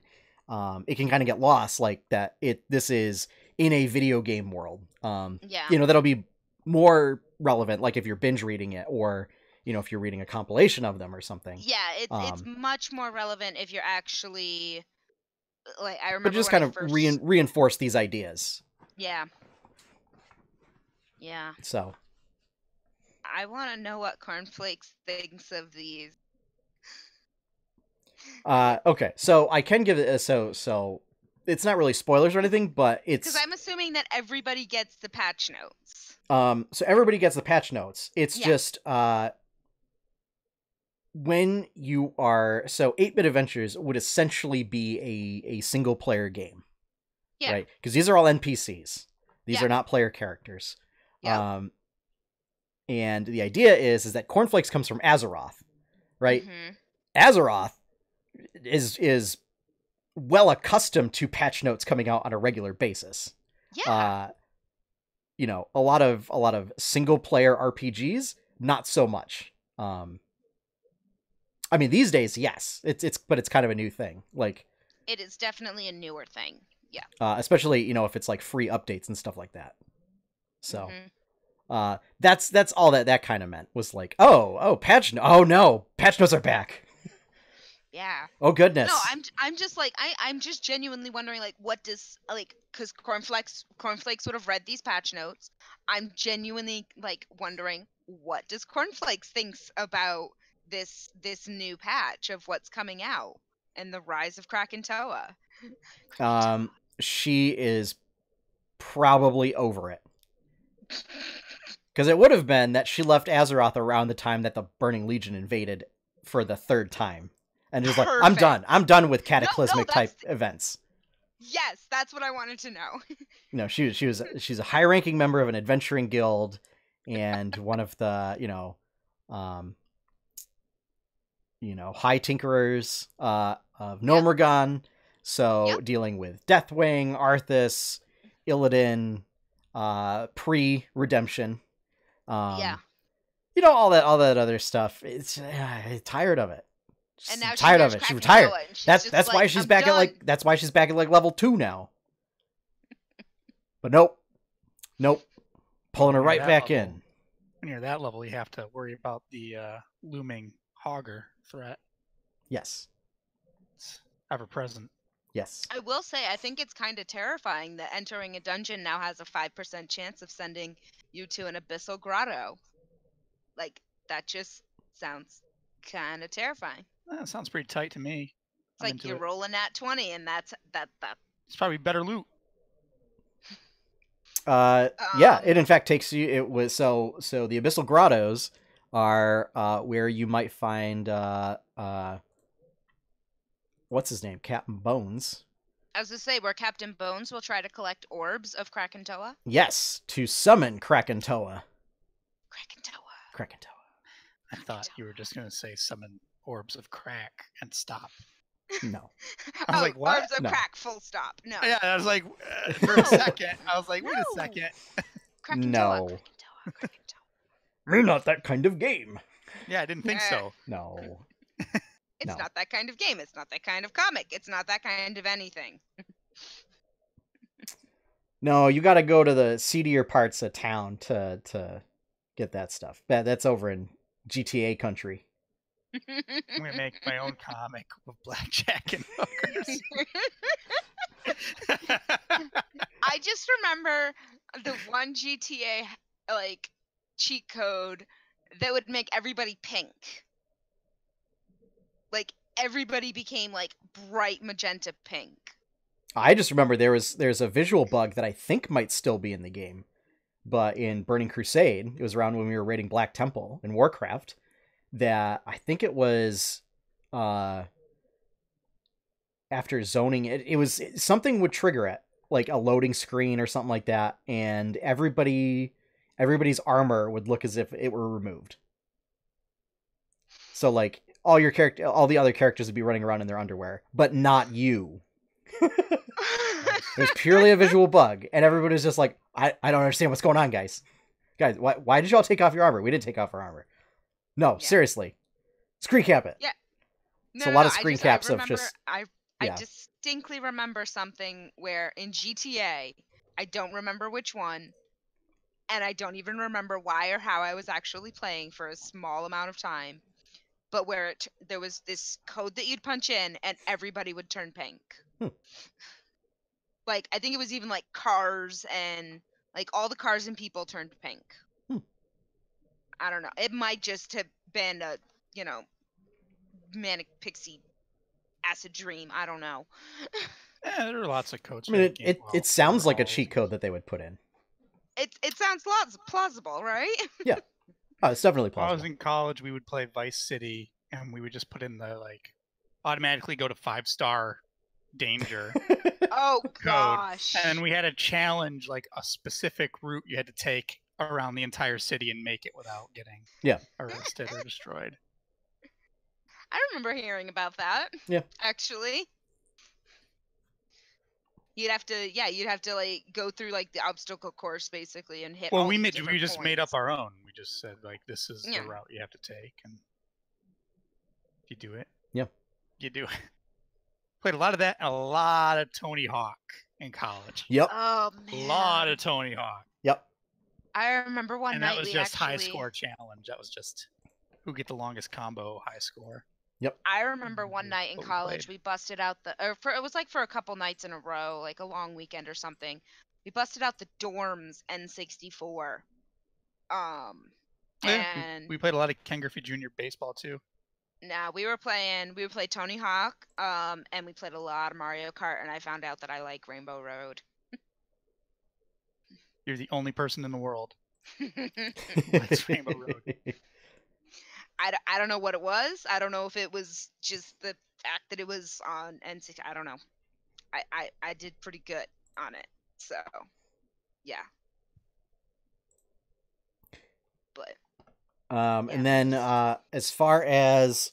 it can kind of get lost, like that this is in a video game world. That'll be more relevant, like if you're binge reading it, or if you're reading a compilation of them or something. Yeah, it's much more relevant if you're actually like, I remember. But just kind of reinforce these ideas. Yeah. So I want to know what Cornflakes thinks of these. Okay, so I can give it so it's not really spoilers or anything, but it's because I'm assuming that everybody gets the patch notes. So everybody gets the patch notes. It's just when you are 8-Bit Adventures would essentially be a single player game, right? Because these are all NPCs. These are not player characters. And the idea is that Cornflakes comes from Azeroth, right? Mm-hmm. Azeroth is well accustomed to patch notes coming out on a regular basis. A lot of single player RPGs, not so much. I mean, these days, yes, but it's kind of a new thing. Like, it is definitely a newer thing. Yeah. Especially, if it's like free updates and stuff like that. So, that's all that kind of meant, was like, patch notes are back. Yeah. Oh goodness. No, I'm just like, I'm just genuinely wondering, like, what does, like, because Cornflakes would have read these patch notes. I'm genuinely like wondering, what does Cornflakes thinks about this new patch of what's coming out and the rise of Krakatoa? She is probably over it. Because it would have been that she left Azeroth around the time that the Burning Legion invaded for the 3rd time. And just like, I'm done with cataclysmic type events. Yes, that's what I wanted to know. She's a high-ranking member of an adventuring guild and one of the, high tinkerers of Gnomeregan. So dealing with Deathwing, Arthas, Illidan, pre-redemption. All that other stuff. It's tired of it. And now tired of it. She's retired. That's why she's back done. That's why she's back at like level 2 now. But nope, pulling her right back in. when you're that level, you have to worry about the looming Hogger threat. Yes. It's ever present. Yes. I will say, I think it's kind of terrifying that entering a dungeon now has a 5% chance of sending you to an abyssal grotto. Like, that just sounds kind of terrifying. That sounds pretty tight to me. It's like you're rolling at 20, and that's that. It's probably better loot. Yeah, it in fact takes you. It was so the abyssal grottos are where you might find what's his name, Captain Bones. I was to say, where Captain Bones will try to collect orbs of Krakentoa. Yes, to summon Krakentoa. Krakentoa. I thought you were just going to say summon orbs of crack and stop. No. I was like, what? Orbs of crack, full stop. No. Yeah, I was like, for a second. I was like, wait a second. Krakentoa, No. Krakentoa. We're not that kind of game. Yeah, I didn't think so. No. It's not that kind of game. It's not that kind of comic. It's not that kind of anything. No, you got to go to the seedier parts of town to get that stuff. That's over in GTA country. I'm going to make my own comic with blackjack and hookers. I just remember the one GTA like cheat code that would make everybody pink. Like everybody became like bright magenta pink. I just remember there's a visual bug that I think might still be in the game. But in Burning Crusade, it was around when we were raiding Black Temple in Warcraft, that I think it was after zoning, it was something would trigger it, like a loading screen or something like that, and everybody's armor would look as if it were removed. So like all the other characters would be running around in their underwear, but not you. It was purely a visual bug, and everybody was just like, I don't understand what's going on, guys. Guys, why did y'all take off your armor? We didn't take off our armor. No, seriously. Screen cap it. Yeah. It's a lot of screen caps of just... I distinctly remember something where in GTA, I don't remember which one, and I don't even remember why or how I was actually playing for a small amount of time, but where there was this code that you'd punch in, and everybody would turn pink. Like, I think it was even like cars and like all the cars and people turned pink. I don't know. It might just have been a, manic pixie acid dream. I don't know. Yeah, there are lots of codes. I mean, it sounds like a cheat code that they would put in. It sounds plausible, right? Yeah. Oh, it's definitely plausible. When I was in college, we would play Vice City, and we would just put in the, automatically go to 5-star danger. Oh, code. gosh. And we had a challenge, like a specific route you had to take around the entire city and make it without getting arrested or destroyed. I remember hearing about that. Yeah. Actually. You'd have to like go through like the obstacle course basically and hit. Well, all we these different just points. made up our own. We just said this is the route you have to take, and you do it. Yeah. You do it. Played a lot of that and a lot of Tony Hawk in college. Yep. Oh man. A lot of Tony Hawk. Yep. I remember one and night that was just high score challenge. That was just who get the longest combo high score. Yep. I remember one night in college we busted out it was like for a couple nights in a row, like a long weekend or something. We busted out the Dorms N64. And we played a lot of Ken Griffey Jr. baseball too. Nah, we would play Tony Hawk, and we played a lot of Mario Kart, and I found out that I like Rainbow Road. You're the only person in the world. That's Rainbow Road. I don't know what it was. I don't know if it was just the fact that it was on N6. I don't know. I did pretty good on it. So, yeah. But. And then as far as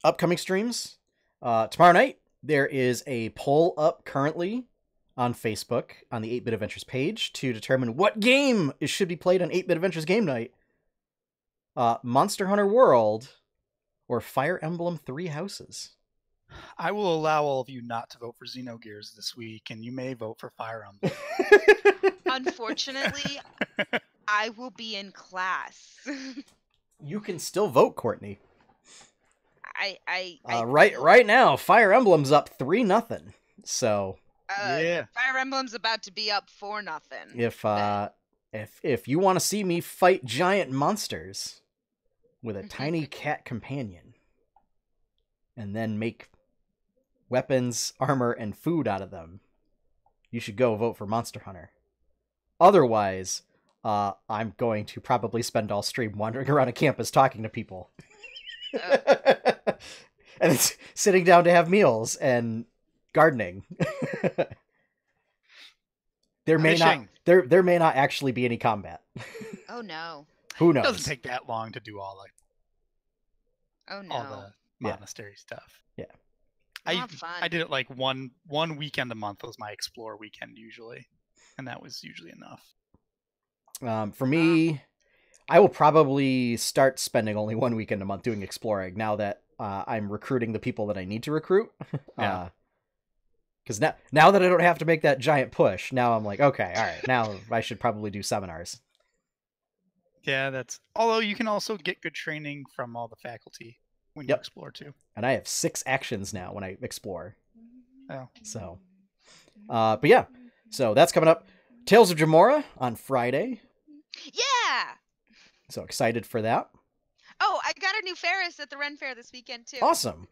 upcoming streams, tomorrow night there is a poll up currently on Facebook on the 8-Bit Adventures page to determine what game should be played on 8-Bit Adventures game night. Monster Hunter World or Fire Emblem 3 Houses. I will allow all of you not to vote for Xenogears this week, and you may vote for Fire Emblem. Unfortunately, I will be in class. You can still vote, Courtney. I right now, Fire Emblem's up 3-0. So Yeah. Fire Emblem's about to be up 4-0. If you want to see me fight giant monsters with a tiny cat companion, and then make weapons, armor, and food out of them, you should go vote for Monster Hunter. Otherwise, I'm going to probably spend all stream wandering around a campus talking to people. And it's sitting down to have meals and gardening. There may not actually be any combat. Oh no. Who knows? It doesn't take that long to do all the monastery stuff. Yeah. I did it like one weekend a month was my explore weekend usually, and that was usually enough. For me, I will probably start spending only 1 weekend a month doing exploring now that I'm recruiting the people that I need to recruit. Yeah. Because now that I don't have to make that giant push, now I'm like, okay, all right, now I should probably do seminars. Yeah, although you can also get good training from all the faculty when you explore too. And I have 6 actions now when I explore. Oh. So, but yeah, so that's coming up. Tales of Jamora on Friday. Yeah. So excited for that. Oh, I got a new Ferris at the Ren Fair this weekend too. Awesome.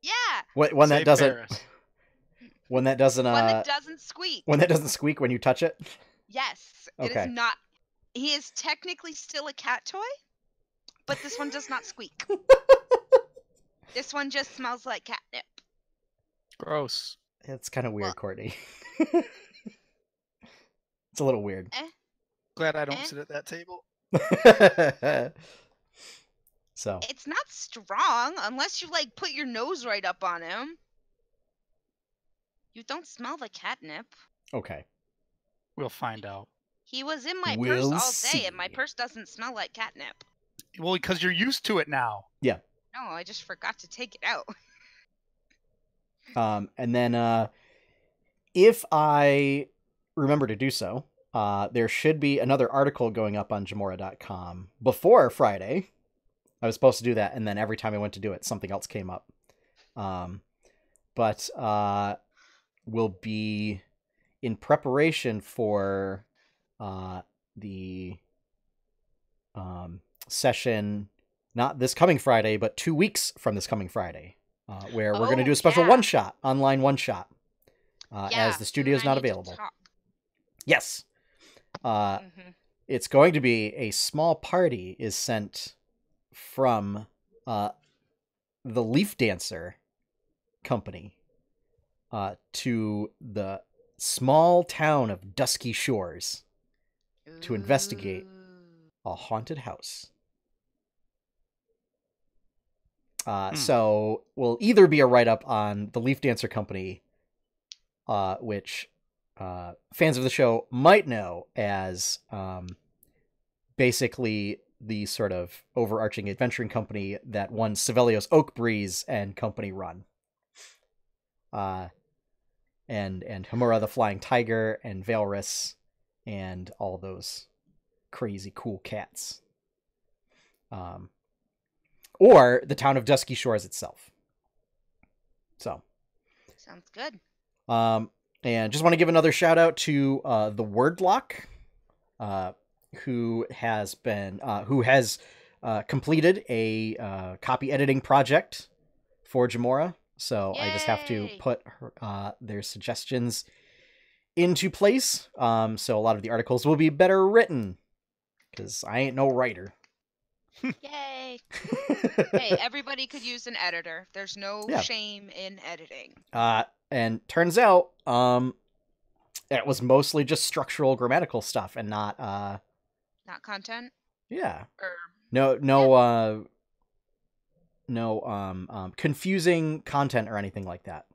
Yeah. One that doesn't. Ferris. One that doesn't. One that doesn't squeak. One that doesn't squeak when you touch it. Yes. Okay. It is not. He is technically still a cat toy, but this one does not squeak. This one just smells like catnip. Gross. It's kind of weird, Courtney. It's a little weird. Glad I don't sit at that table. So it's not strong unless you like put your nose right up on him. You don't smell the catnip. Okay. We'll find out. He was in my purse all day, and my purse doesn't smell like catnip. Well, because you're used to it now. Yeah. No, I just forgot to take it out. And then if I remember to do so, there should be another article going up on Jamora.com before Friday. I was supposed to do that, and then every time I went to do it, something else came up. But will be in preparation for the session, not this coming Friday, but 2 weeks from this coming Friday, where we're going to do a special one-shot, online one-shot, as the studio's not available. Yes. It's going to be a small party is sent from the Leaf Dancer company to the small town of Dusky Shores to investigate a haunted house. So will either be a write-up on the Leaf Dancer company, which fans of the show might know as basically the sort of overarching adventuring company that one Sevelios Oak Breeze and company run. And Homura the Flying Tiger and Valrus and all those crazy cool cats. Or the town of Dusky Shores itself. So. Sounds good. And just want to give another shout out to the Wordlock, who has completed a copy editing project for Jamora. So I just have to put their suggestions into place. So a lot of the articles will be better written, because I ain't no writer. Yay! Hey, everybody could use an editor. There's no shame in editing. And turns out, it was mostly just structural, grammatical stuff, and not content. Yeah. Or no confusing content or anything like that.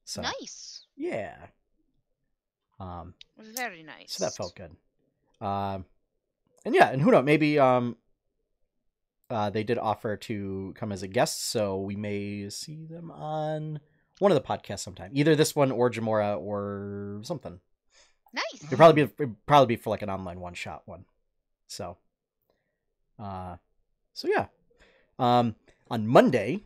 So nice. Yeah. Very nice. So that felt good. And who knows, maybe they did offer to come as a guest, so we may see them on one of the podcasts sometime. Either this one or Jamora or something. Nice. It'd probably be for like an online one-shot one. So, yeah. On Monday,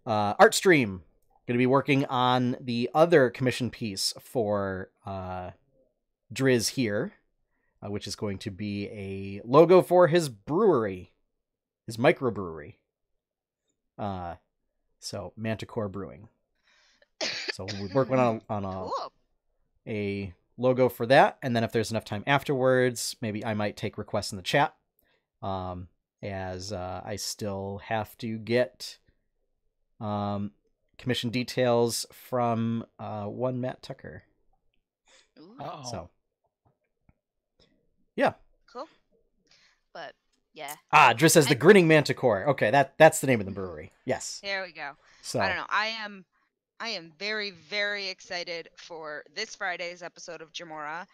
Artstream going to be working on the other commission piece for Driz here, which is going to be a logo for his brewery, his microbrewery. So Manticore Brewing. So we'll be working on Cool. a logo for that, and then if there's enough time afterwards, maybe I might take requests in the chat. As I still have to get commission details from one Matt Tucker. Uh-oh. So, yeah. Cool. But yeah. Driss says the Grinning Manticore. Okay, that's the name of the brewery. Yes. There we go. So I don't know. I am very, very excited for this Friday's episode of Jamora.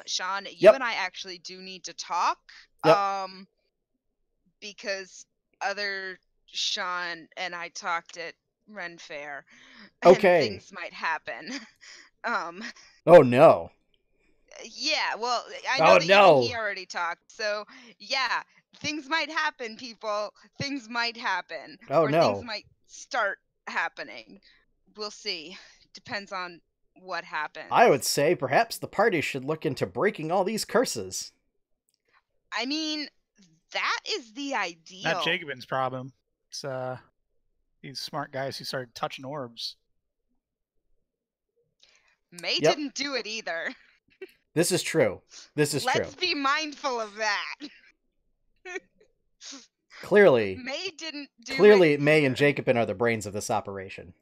Sean, you Yep. and I actually do need to talk. Yep. Because other Sean and I talked at Ren Faire. Okay. And things might happen. Oh no. Yeah, well, I know that no. he already talked. So, yeah, things might happen, people. Things might happen. Oh, or no. things might start happening. We'll see. Depends on what happens. I would say perhaps the party should look into breaking all these curses. I mean, that is the ideal. Not Jacobin's problem. It's these smart guys who started touching orbs. May didn't do it either. This is true. Let's be mindful of that. Clearly. May didn't do Clearly, it May either. and Jacobin are the brains of this operation.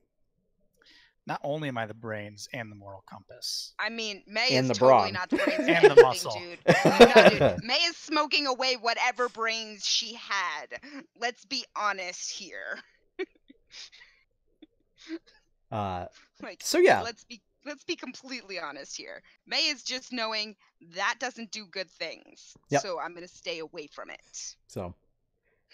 Not only am I the brains and the moral compass. I mean, May And is the totally brawn. not the brains of And the anything, muscle. dude. No, dude. May is smoking away whatever brains she had. Let's be honest here. So yeah. Let's be completely honest here. May is just knowing that doesn't do good things. Yep. So I'm gonna stay away from it. So,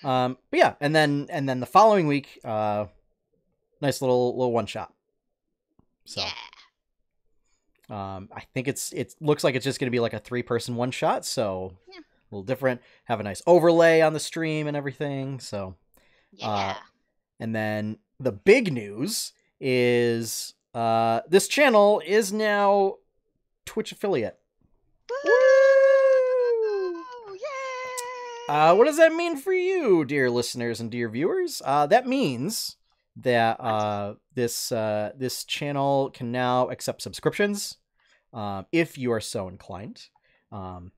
but yeah, and then the following week, nice little one shot. So, Yeah. I think it looks like it's just gonna be like a 3-person one shot. So Yeah. a little different. Have a nice overlay on the stream and everything. So, Yeah. and then the big news is this channel is now Twitch affiliate. Woo! Yay! What does that mean for you, dear listeners and dear viewers? That means that this channel can now accept subscriptions if you are so inclined. I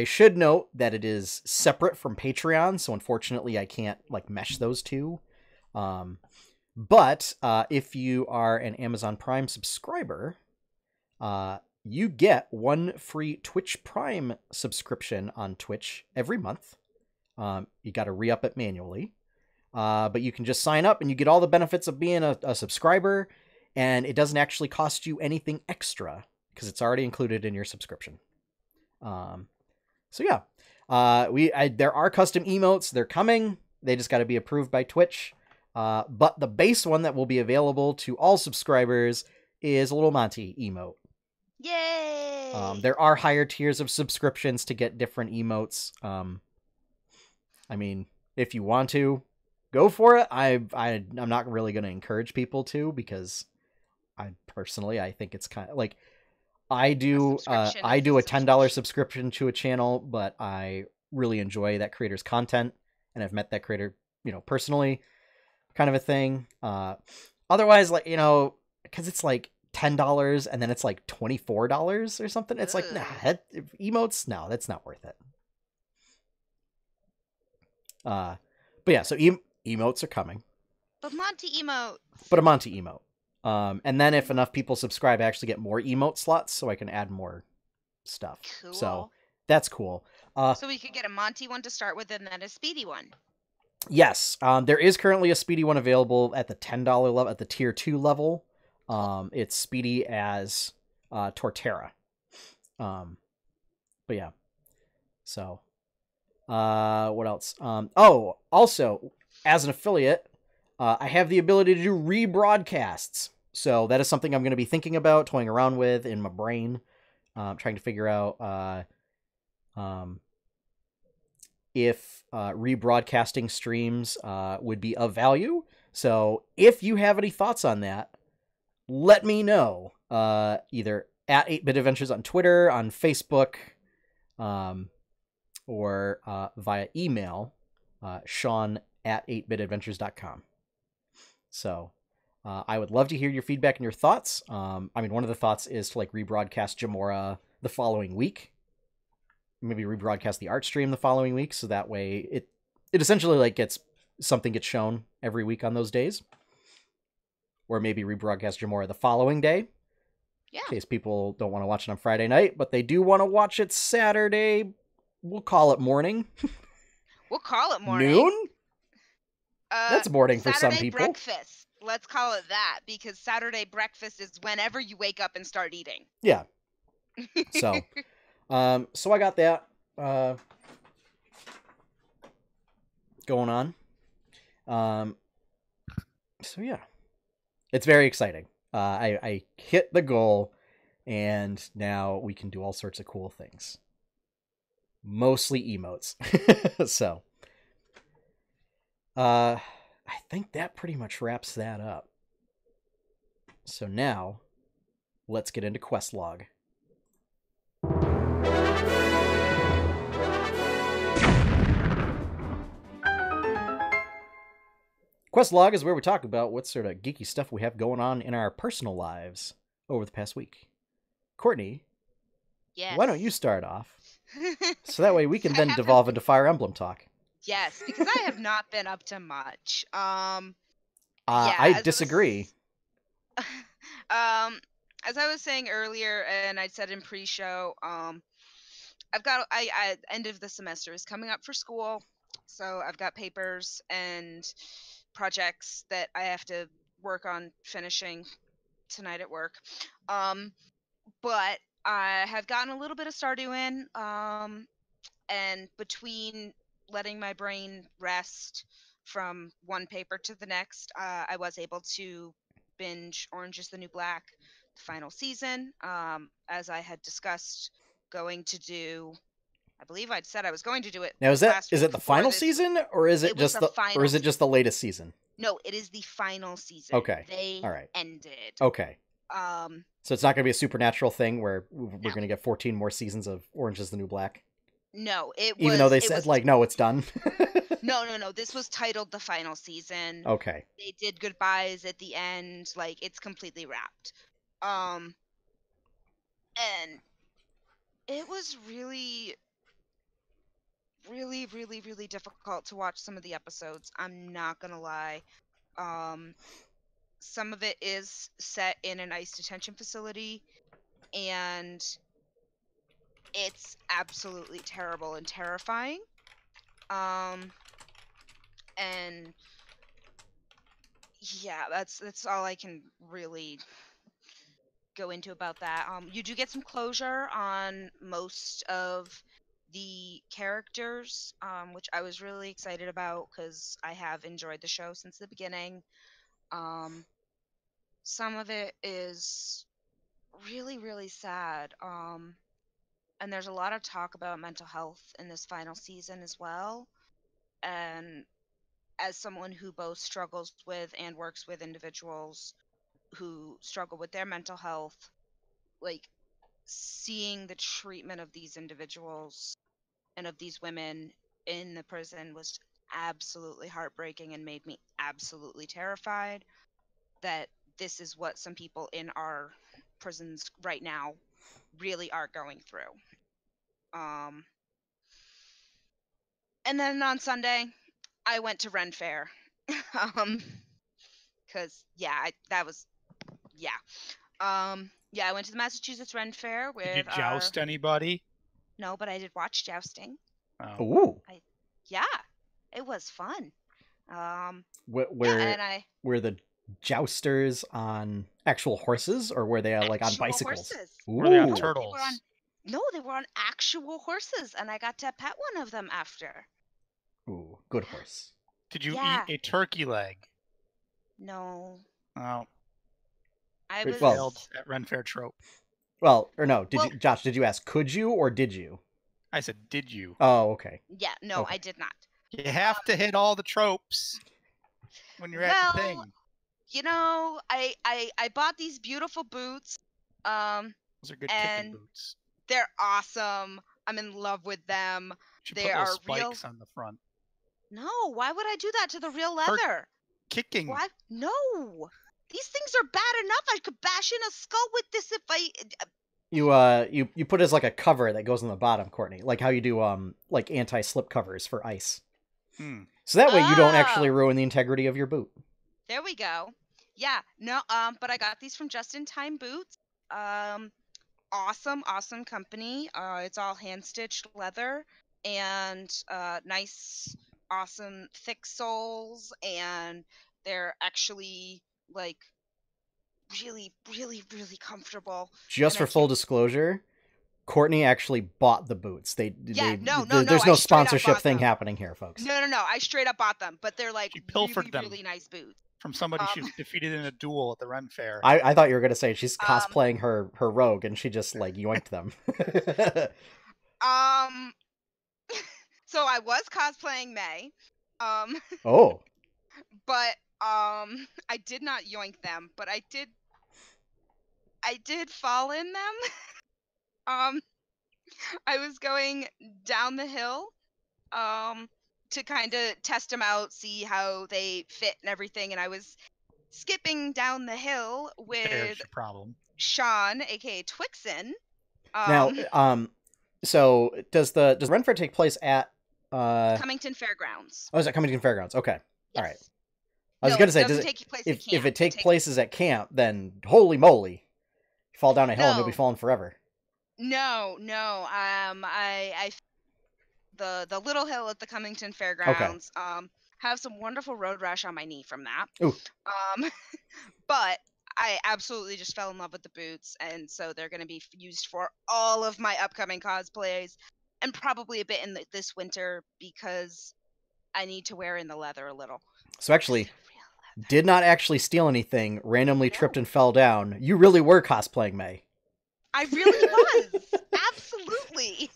should note that it is separate from Patreon, so unfortunately I can't mesh those two. But if you are an Amazon Prime subscriber, you get one free Twitch Prime subscription on Twitch every month. You got to re-up it manually. But you can just sign up and you get all the benefits of being a subscriber, and it doesn't actually cost you anything extra because it's already included in your subscription. So yeah, there are custom emotes. They're coming. They just got to be approved by Twitch. But the base one that will be available to all subscribers is a little Monty emote. Yay! There are higher tiers of subscriptions to get different emotes. I mean, if you want to, go for it. I'm not really going to encourage people to, because I think it's kind of like I do a $10 subscription to a channel, but I really enjoy that creator's content and I've met that creator, personally, kind of a thing. Otherwise, because it's like $10 and then it's like $24 or something. It's like, nah, emotes, no, that's not worth it. But yeah, so emotes are coming. But Monty emote. But a Monty emote. And then if enough people subscribe, I actually get more emote slots, so I can add more stuff. Cool. So that's cool. So we could get a Monty one to start with and then a Speedy one. Yes. There is currently a Speedy one available at the $10 level, at the tier 2 level. It's Speedy as Torterra. But yeah. So what else? Also, as an affiliate, I have the ability to do rebroadcasts. So that is something I'm going to be thinking about, toying around with in my brain. trying to figure out if rebroadcasting streams would be of value. So if you have any thoughts on that, let me know. Either at 8-Bit Adventures on Twitter, on Facebook, or via email, Sean@8bitadventures.com. So I would love to hear your feedback and your thoughts. I mean, one of the thoughts is to like rebroadcast Jamora the following week. Maybe rebroadcast the art stream the following week, so that way it essentially like gets shown every week on those days. Or maybe rebroadcast Jamora the following day. Yeah. In case people don't want to watch it on Friday night, but they do want to watch it Saturday. We'll call it morning. We'll call it morning. Noon? That's morning for some Saturday people. breakfast. Let's call it that, because Saturday breakfast is whenever you wake up and start eating. Yeah. So, so I got that going on. So yeah, it's very exciting. I hit the goal, and now we can do all sorts of cool things. Mostly emotes. So, I think that pretty much wraps that up. So now, let's get into quest log. Quest log is where we talk about what sort of geeky stuff we have going on in our personal lives over the past week. Courtney, Yes. why don't you start off? So that way we can then devolve into Fire Emblem talk. Yes, because I have not been up to much. I disagree. As I was saying earlier, and I said in pre-show, I've got I end of the semester is coming up for school, so I've got papers and projects that I have to work on finishing tonight at work. But I have gotten a little bit of Stardew in, and between letting my brain rest from one paper to the next, I was able to binge Orange is the New Black, the final season, as I had discussed going to do. I believe I'd said I was going to do it. Now is it the final season, or is it just the latest season? No, it is the final season. Okay. They all right. ended. Okay. So it's not going to be a supernatural thing where we're No. going to get 14 more seasons of Orange is the New Black? No, it was... Even though they said, no, it's done? No. This was titled the final season. Okay. They did goodbyes at the end. Like, it's completely wrapped. And it was really, really, really, really difficult to watch some of the episodes. I'm not going to lie. Some of it is set in an ICE detention facility, and it's absolutely terrible and terrifying. And yeah, that's all I can really go into about that. You do get some closure on most of the characters, which I was really excited about because I have enjoyed the show since the beginning. Some of it is really, really sad. And there's a lot of talk about mental health in this final season as well. And as someone who both struggles with and works with individuals who struggle with their mental health, like seeing the treatment of these individuals and of these women in the prison was absolutely heartbreaking and made me absolutely terrified that this is what some people in our prisons right now really are going through. And then on Sunday, I went to Ren Faire. Because I went to the Massachusetts Ren Faire with. Did you joust anybody? No, but I did watch jousting. Oh. Ooh. It was fun. Were the jousters on actual horses, or were they like on bicycles? Were they on turtles? They were on actual horses, and I got to pet one of them after. Ooh, good horse. Did you eat a turkey leg? No. Oh. I failed at Ren Faire trope. Well, or no, Well- you, Josh, did you ask could you or did you? I said, did you? Oh, okay. Yeah, no, Okay. I did not. You have to hit all the tropes when you're at the Well, thing. You know, I bought these beautiful boots. Those are good and kicking boots. they're awesome. I'm in love with them. You should They put little are real. spikes on the front. No, why would I do that to the real For leather? Kicking. Why? No. These things are bad enough. I could bash in a skull with this if I. You put it as like a cover that goes on the bottom, Courtney, like how you do like anti-slip covers for ice. So that way you don't actually Oh. ruin the integrity of your boot. There we go. Yeah, no, but I got these from Just in Time Boots. Awesome company. It's all hand stitched leather and nice, awesome thick soles, and they're actually like really comfortable. Just And I for full can't- disclosure, Courtney actually bought the boots. Yeah, no, there's I no straight up sponsorship bought thing them. happening here, folks. No, I straight up bought them, but they're like She pilfered really, them. really nice boots. From somebody she was defeated in a duel at the Ren Fair. I thought you were gonna say she's cosplaying her rogue and she just like yoinked them. So I was cosplaying May. Oh. But I did not yoink them, but I did fall in them. I was going down the hill to kind of test them out, see how they fit and everything, and I was skipping down the hill There's with your problem. Sean, aka Twixen. Now, so does Ren Fair take place at Cummington Fairgrounds. Oh, is it Cummington Fairgrounds? Okay. All right. Yes. I was No, gonna say, it does doesn't it, take place at if camp. it take places at camp, then holy moly, you fall down a hill and you'll be No. falling forever. No. The little hill at the Cummington Fairgrounds. Have some wonderful road rash on my knee from that. Ooh. But I absolutely just fell in love with the boots, and so they're going to be used for all of my upcoming cosplays, and probably a bit in this winter because I need to wear in the leather a little. So actually, They're real leather. did not actually steal anything. Randomly tripped and fell down. You really were cosplaying May. I really was. Absolutely.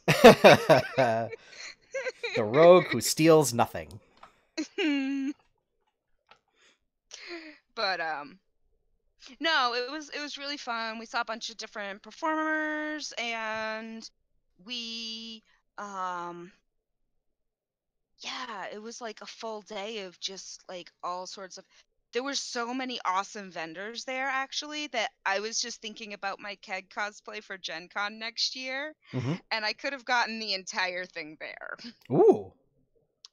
The rogue who steals nothing. But no, it was really fun. We saw a bunch of different performers, and we yeah, it was like a full day of just like all sorts of. There were so many awesome vendors there actually that I was just thinking about my keg cosplay for Gen Con next year, Mhm. and I could have gotten the entire thing there. Ooh,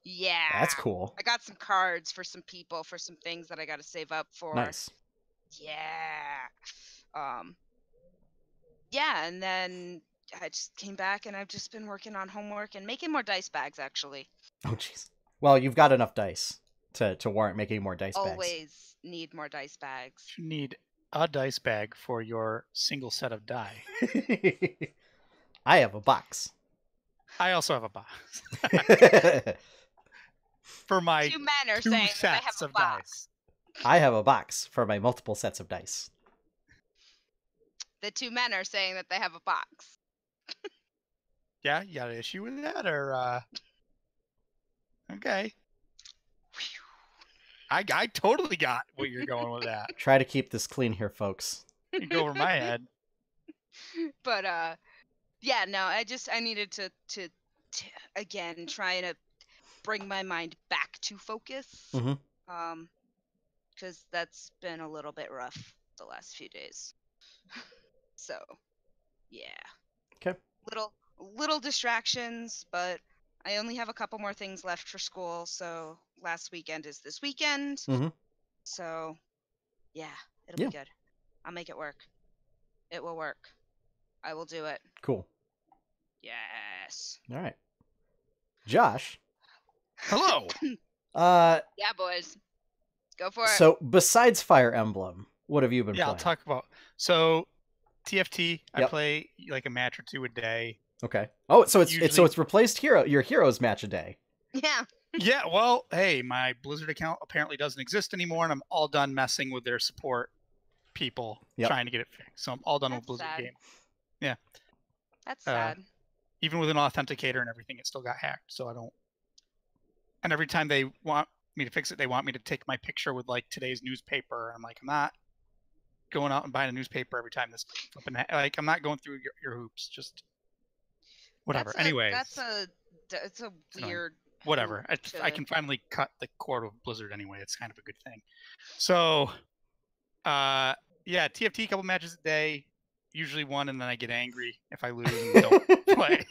Yeah. that's cool. I got some cards for some people for some things that I got to save up for. Nice. Yeah. Yeah, and then I just came back and I've just been working on homework and making more dice bags actually. Oh, jeez. Well, you've got enough dice to warrant making more dice bags. Always need more dice bags. You need a dice bag for your single set of die. I have a box. I also have a box. For my Two men are 2 saying that they have sets a of box. dice. I have a box for my multiple sets of dice. The two men are saying that they have a box. Yeah, you got an issue with that, or okay? I totally got what you're going with that. Try to keep this clean here, folks. You go over my head. But yeah, no, I needed to again try to bring my mind back to focus. Mhm. Because that's been a little bit rough the last few days. So, yeah. Okay. Little distractions, but I only have a couple more things left for school. So last weekend is this weekend. Mhm. So, yeah, it'll Yeah. be good. I'll make it work. It will work. I will do it. Cool. Yes. All right. Josh. Hello. Yeah, boys. Go for it. So besides Fire Emblem, what have you been Yeah, playing? I'll talk about. So, TFT, I Yep. play like a match or two a day. Okay. Oh, so it's Usually- replaced your heroes match a day. Yeah. Yeah, well, hey, my Blizzard account apparently doesn't exist anymore, and I'm all done messing with their support people Yep. trying to get it fixed. So I'm all done with That's Blizzard sad. game. Yeah. That's sad. Even with an authenticator and everything, it still got hacked. So I don't. And every time they want me to fix it, they want me to take my picture with like today's newspaper. I'm like, I'm not going out and buying a newspaper every time this flipping like I'm not going through your hoops. Just whatever. Anyways, That's a weird. Whatever. I can finally cut the cord with Blizzard anyway. It's kind of a good thing. So, yeah, TFT, couple matches a day. Usually one, and then I get angry if I lose and don't play.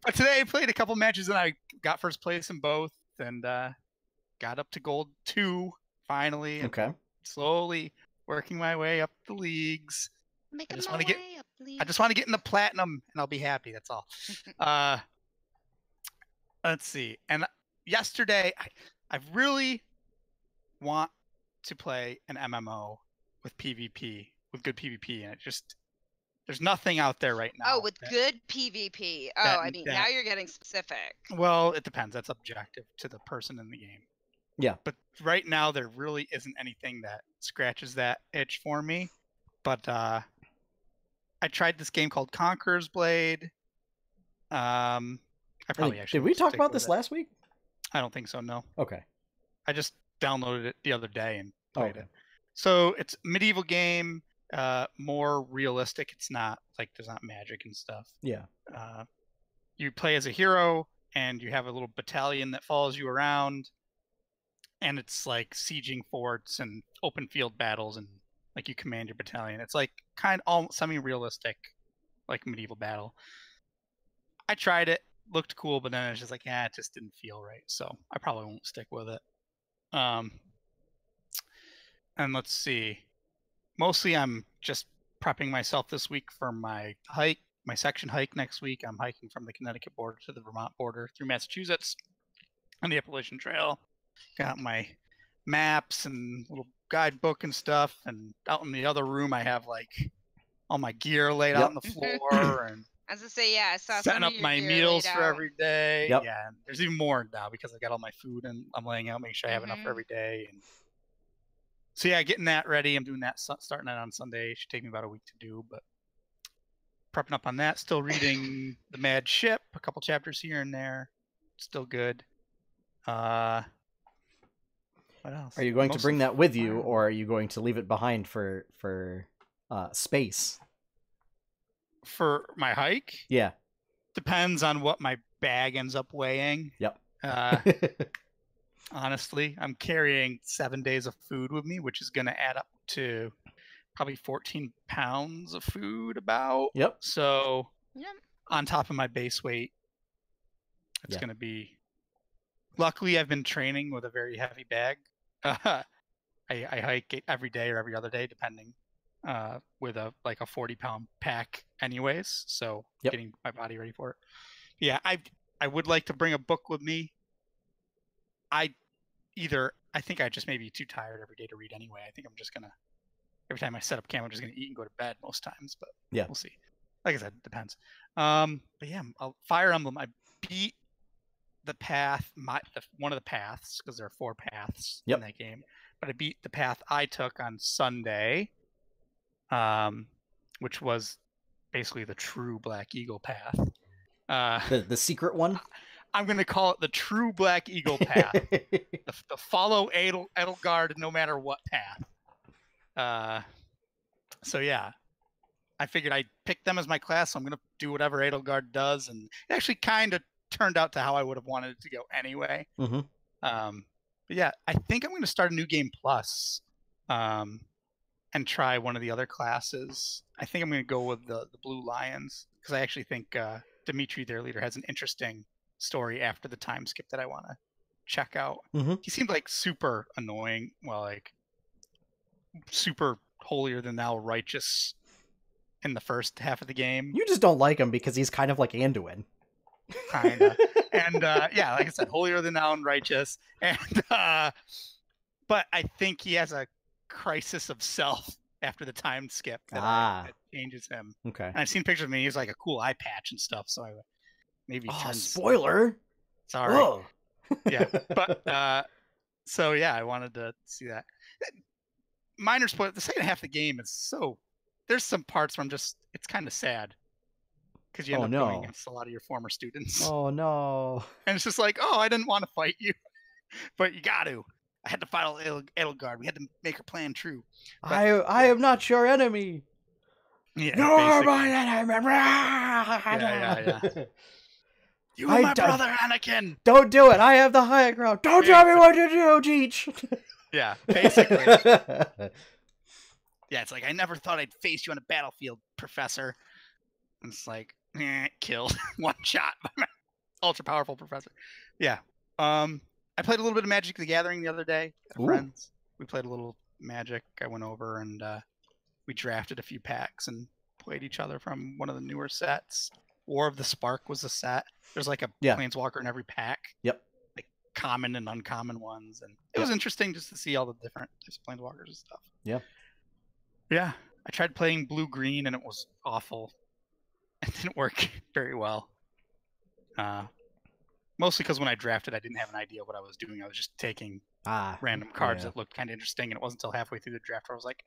But today I played a couple matches and I got first place in both, and got up to gold 2 finally. Okay. Slowly working my way up the leagues. I just want to get in the platinum, and I'll be happy. That's all. Let's see. And yesterday, I really want to play an MMO with PvP, with good PvP, and there's nothing out there right now. Oh, with good PvP. Oh, now you're getting specific. Well, it depends. That's objective to the person in the game. Yeah. But right now, there really isn't anything that scratches that itch for me. But I tried this game called Conqueror's Blade. I probably actually did we talk about this last week? I don't think so. No. Okay. I just downloaded it the other day and played it. So it's a medieval game, more realistic. It's not like there's not magic and stuff. Yeah. You play as a hero, and you have a little battalion that follows you around, and it's like sieging forts and open field battles, and like you command your battalion. It's like kind of all semi-realistic, like medieval battle. I tried it. Looked cool, but then it's just like, it just didn't feel right. So I probably won't stick with it. And let's see. Mostly I'm just prepping myself this week for my hike, my section hike next week. I'm hiking from the Connecticut border to the Vermont border through Massachusetts on the Appalachian Trail. Got my maps and little guidebook and stuff. And out in the other room, I have like all my gear laid out on the floor and As I say, I saw setting up my meals for every day. Yep. Yeah, there's even more now because I got all my food and I'm laying out, making sure I have enough for every day. And so getting that ready. I'm doing that, starting that on Sunday. It should take me about a week to do, but prepping up on that. Still reading The Mad Ship, a couple chapters here and there. Still good. What else? Are you going to bring that with you, or are you going to leave it behind for space? For my hike? Yeah. Depends on what my bag ends up weighing. Yep. Honestly, I'm carrying 7 days of food with me, which is going to add up to probably 14 pounds of food about. Yep. So on top of my base weight, it's going to be... Luckily, I've been training with a very heavy bag. I hike it every day or every other day, depending. With a 40-pound pack anyways, so getting my body ready for it. Yeah, I would like to bring a book with me. I think I just may be too tired every day to read anyway. I think I'm just gonna, every time I set up camp, I'm just gonna eat and go to bed most times, but we'll see. Like I said, it depends. But yeah, Fire Emblem, I beat the path, one of the paths, because there are 4 paths in that game, but I beat the path I took on Sunday, which was basically the true Black Eagle path. The secret one? I'm going to call it the true Black Eagle path. the follow Edelgard no matter what path. So yeah, I figured I'd pick them as my class, so I'm going to do whatever Edelgard does, and it actually kind of turned out to how I would have wanted it to go anyway. Mm-hmm. But yeah, I think I'm going to start a new game plus, and try one of the other classes. I think I'm going to go with the Blue Lions, because I actually think Dimitri, their leader, has an interesting story after the time skip that I want to check out. Mm-hmm. He seemed like super annoying, super holier than thou righteous in the first half of the game. You just don't like him because he's kind of like Anduin. Kinda. And like I said, holier than thou and righteous. And but I think he has a crisis of self after the time skip that changes him. Okay. And I've seen pictures of me. He's like a cool eye patch and stuff. So I maybe spoiler. Sorry. Oh. Yeah. But so yeah, I wanted to see that. Minor spoiler. The second half of the game is so there's some parts where it's kind of sad because you end up going against a lot of your former students. Oh no! And it's just like, oh, I didn't want to fight you, but you got to. I had to fight Edelgard. We had to make her plan true. But, I am not your enemy. Yeah, You're my enemy. Yeah. You are my brother, Anakin. Don't do it. I have the higher ground. Don't tell me what to do, Jeech. Yeah, basically. Yeah, it's like, I never thought I'd face you on a battlefield, Professor. And it's like, killed. One shot by my ultra powerful professor. Yeah. I played a little bit of Magic the Gathering the other day with friends. We played a little Magic. I went over and we drafted a few packs and played each other from one of the newer sets. War of the Spark was a set. There's like a Planeswalker in every pack. Yep. Like common and uncommon ones. And it was interesting just to see all the different types of Planeswalkers and stuff. Yeah. Yeah. I tried playing blue-green and it was awful. It didn't work very well. Mostly because when I drafted, I didn't have an idea what I was doing. I was just taking random cards that looked kind of interesting, and it wasn't until halfway through the draft where I was like,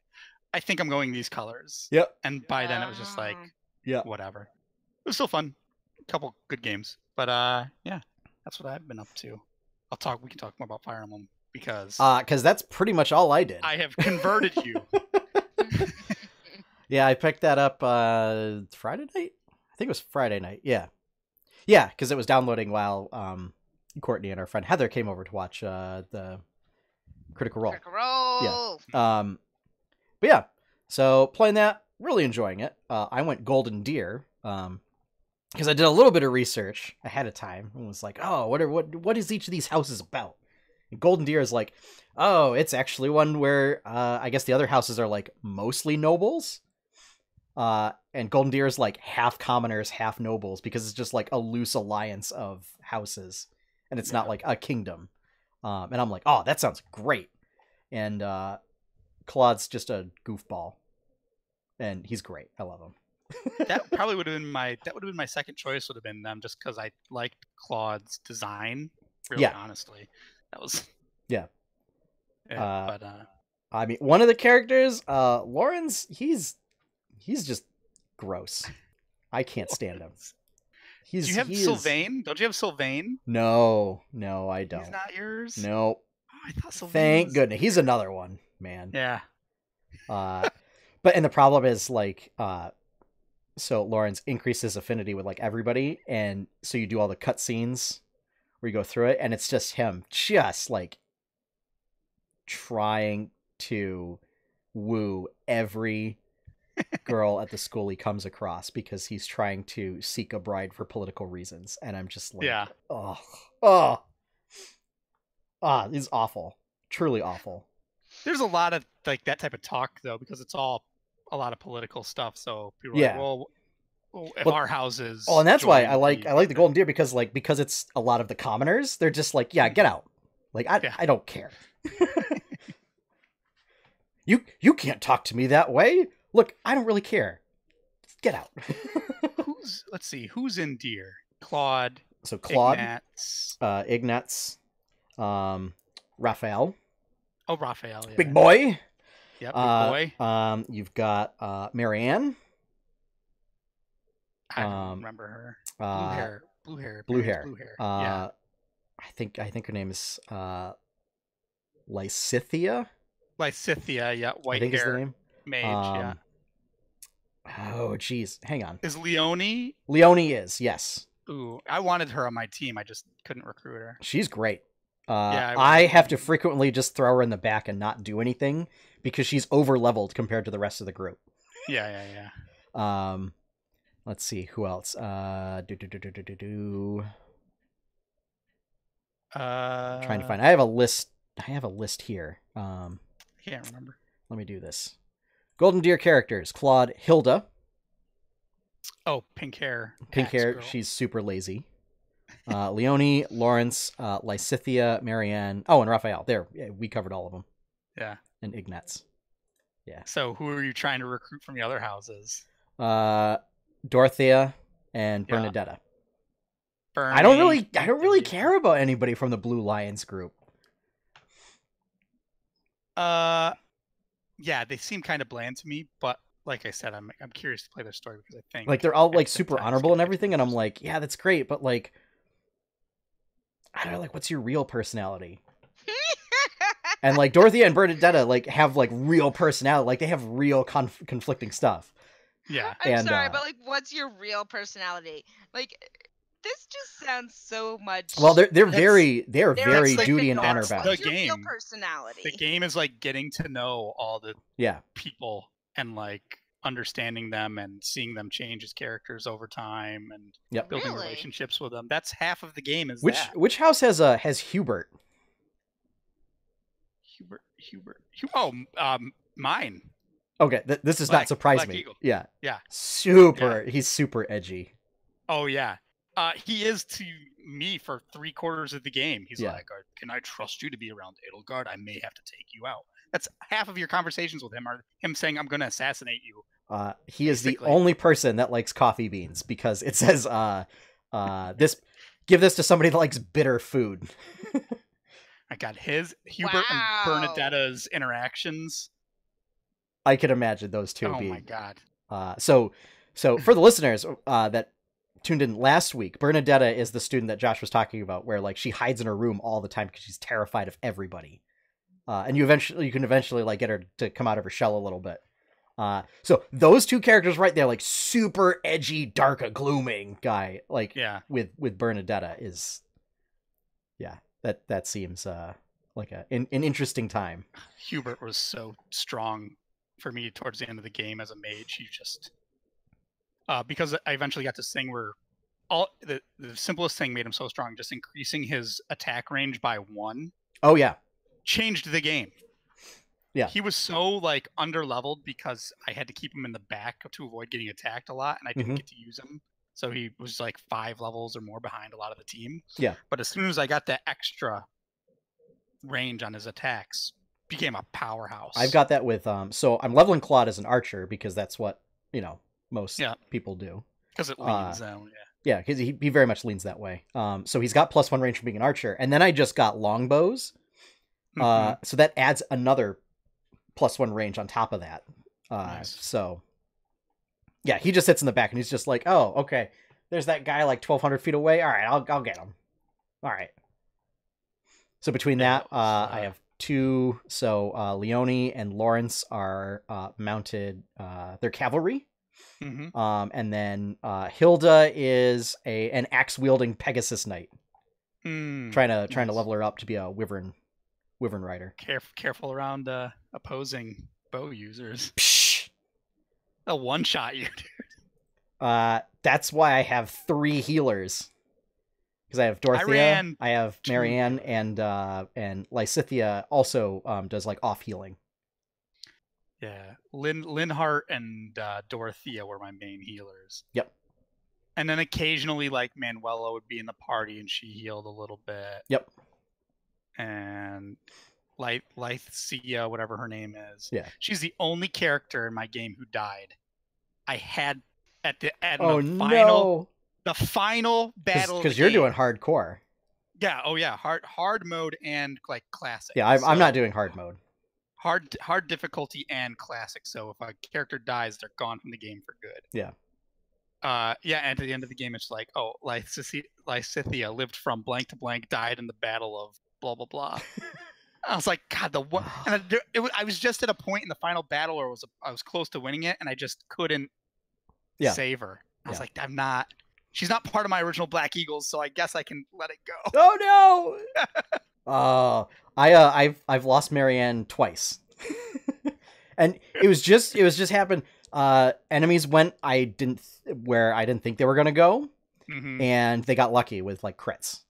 I think I'm going these colors. Yep. And by then it was just like, whatever. It was still fun. A couple good games. But yeah, that's what I've been up to. We can talk more about Fire Emblem because that's pretty much all I did. I have converted you. Yeah, I picked that up Friday night? I think it was Friday night. Yeah. Yeah, because it was downloading while Courtney and our friend Heather came over to watch the Critical Role. Critical Role! Yeah. But yeah, so playing that, really enjoying it. I went Golden Deer because I did a little bit of research ahead of time and was like, oh, what is each of these houses about? And Golden Deer is like, oh, it's actually one where I guess the other houses are like mostly nobles. And Golden Deer is like half commoners, half nobles, because it's just like a loose alliance of houses, and it's not like a kingdom. And I'm like, oh, that sounds great. And Claude's just a goofball, and he's great. I love him. That probably would have been my second choice. Would have been them, just because I liked Claude's design. Really, honestly, that was but I mean, one of the characters, Lawrence, he's just gross. I can't stand him. Do you have Sylvain? Don't you have Sylvain? No, I don't. He's not yours? No. Oh, I thought Sylvain Thank goodness. He's another one, man. Yeah. And the problem is, like, so Lawrence increases affinity with, like, everybody, and so you do all the cutscenes where you go through it, and it's just him just, like, trying to woo every girl at the school he comes across because he's trying to seek a bride for political reasons, and I'm just like, it's awful, truly awful. There's a lot of like that type of talk though, because it's all a lot of political stuff. So people are like, well, if our houses, and that's why I like the Golden Deer because it's a lot of the commoners. They're just like, yeah, get out. Like I don't care. You can't talk to me that way. Look, I don't really care. Get out. Who's in Deer? Claude. So Claude, Ignatz, Raphael. Oh, Raphael. Yeah. Big boy. Yeah, big boy. You've got Marianne. I don't remember her. Blue hair. Yeah. I think her name is Lysithea. Lysithea, yeah, white I think hair. Is the name. Mage, yeah. Oh, geez. Hang on. Is Leone? Leone is, yes. Ooh, I wanted her on my team. I just couldn't recruit her. She's great. I have to frequently just throw her in the back and not do anything because she's over-leveled compared to the rest of the group. Yeah. Let's see. Who else? Trying to find. I have a list here. I can't remember. Let me do this. Golden Deer characters: Claude, Hilda. Oh, pink hair. Pink hair. Girl. She's super lazy. Leone, Lawrence, Lysithea, Marianne. Oh, and Raphael. There, we covered all of them. Yeah. And Ignatz. Yeah. So who are you trying to recruit from the other houses? Dorothea and Bernadetta. Bernie, I don't really care about anybody from the Blue Lions group. Yeah, they seem kind of bland to me, but like I said, I'm curious to play their story because I think like they're all like at the super time honorable it's and gonna be everything, and I'm interesting. like, yeah, that's great, but like, I don't know, like, what's your real personality? And like Dorothea and Bernadetta like have like real personality, like they have real conflicting stuff. Yeah. I'm sorry, but like, what's your real personality? Like, this just sounds so much. Well, they're That's- very like duty and the honor norm. bound. What's The your real game. personality? The game is like getting to know all the Yeah. people and like understanding them and seeing them change as characters over time and Yep. building Really? relationships with them. That's half of the game. Is Which that which house has Hubert? Hubert? Mine. Okay, this does not surprise Black me. Eagle. Yeah. Yeah. He's super edgy. Oh yeah. He is to me for 3/4 of the game. He's Yeah. like, "Can I trust you to be around Edelgard? I may have to take you out." That's half of your conversations with him are him saying, "I'm going to assassinate you." He is the Basically. only person that likes coffee beans because it says give this to somebody that likes bitter food. I got Hubert and Bernadetta's interactions. I can imagine those two Oh being. my god. So for the listeners that tuned in last week, Bernadetta is the student that Josh was talking about, where like she hides in her room all the time because she's terrified of everybody. And you can eventually like get her to come out of her shell a little bit. So those two characters right there, like super edgy, dark, glooming guy, like with Bernadetta is, that seems like an interesting time. Hubert was so strong for me towards the end of the game as a mage. He just because I eventually got this thing where the simplest thing made him so strong, just increasing his attack range by 1. Oh yeah. Changed the game. Yeah. He was so like underleveled because I had to keep him in the back to avoid getting attacked a lot, and I didn't get to use him. So he was like 5 levels or more behind a lot of the team. Yeah. But as soon as I got that extra range on his attacks, became a powerhouse. I've got that with so I'm leveling Claude as an archer because that's what most people do. Because it leans down. Yeah, because he very much leans that way. So he's got +1 range from being an archer, and then I just got longbows. So that adds another +1 range on top of that. Nice. So yeah, he just sits in the back and he's just like, oh, okay, there's that guy like 1,200 feet away. All right, I'll get him. All right. So between that, I have 2. So Leonie and Lawrence are mounted. They're cavalry. And then Hilda is an axe wielding Pegasus knight. Trying to level her up to be a wyvern rider. Careful around opposing bow users. Psh! They'll one-shot you, dude. That's why I have 3 healers. Because I have Dorothea, I have Marianne, and Lysithea also does like off healing. Yeah, Linhart and Dorothea were my main healers. Yep. And then occasionally, like Manuela would be in the party, and she healed a little bit. Yep. And Lysithea, whatever her name is. Yeah. She's the only character in my game who died. I had at the final battle. Because you're doing hardcore. Yeah. Oh yeah. Hard mode and like classic. Yeah, I'm not doing hard mode. Hard difficulty and classic. So if a character dies, they're gone from the game for good. Yeah. Yeah, and at the end of the game, it's like, oh, Lysithea lived from blank to blank, died in the battle of blah blah blah. I was like, God, the one. And I was just at a point in the final battle where I was close to winning it, and I just couldn't save her. I was like, she's not part of my original Black Eagles, so I guess I can let it go. Oh no! I've lost Marianne twice, and it was just happened. Enemies went where I didn't think they were gonna go, and they got lucky with like crits.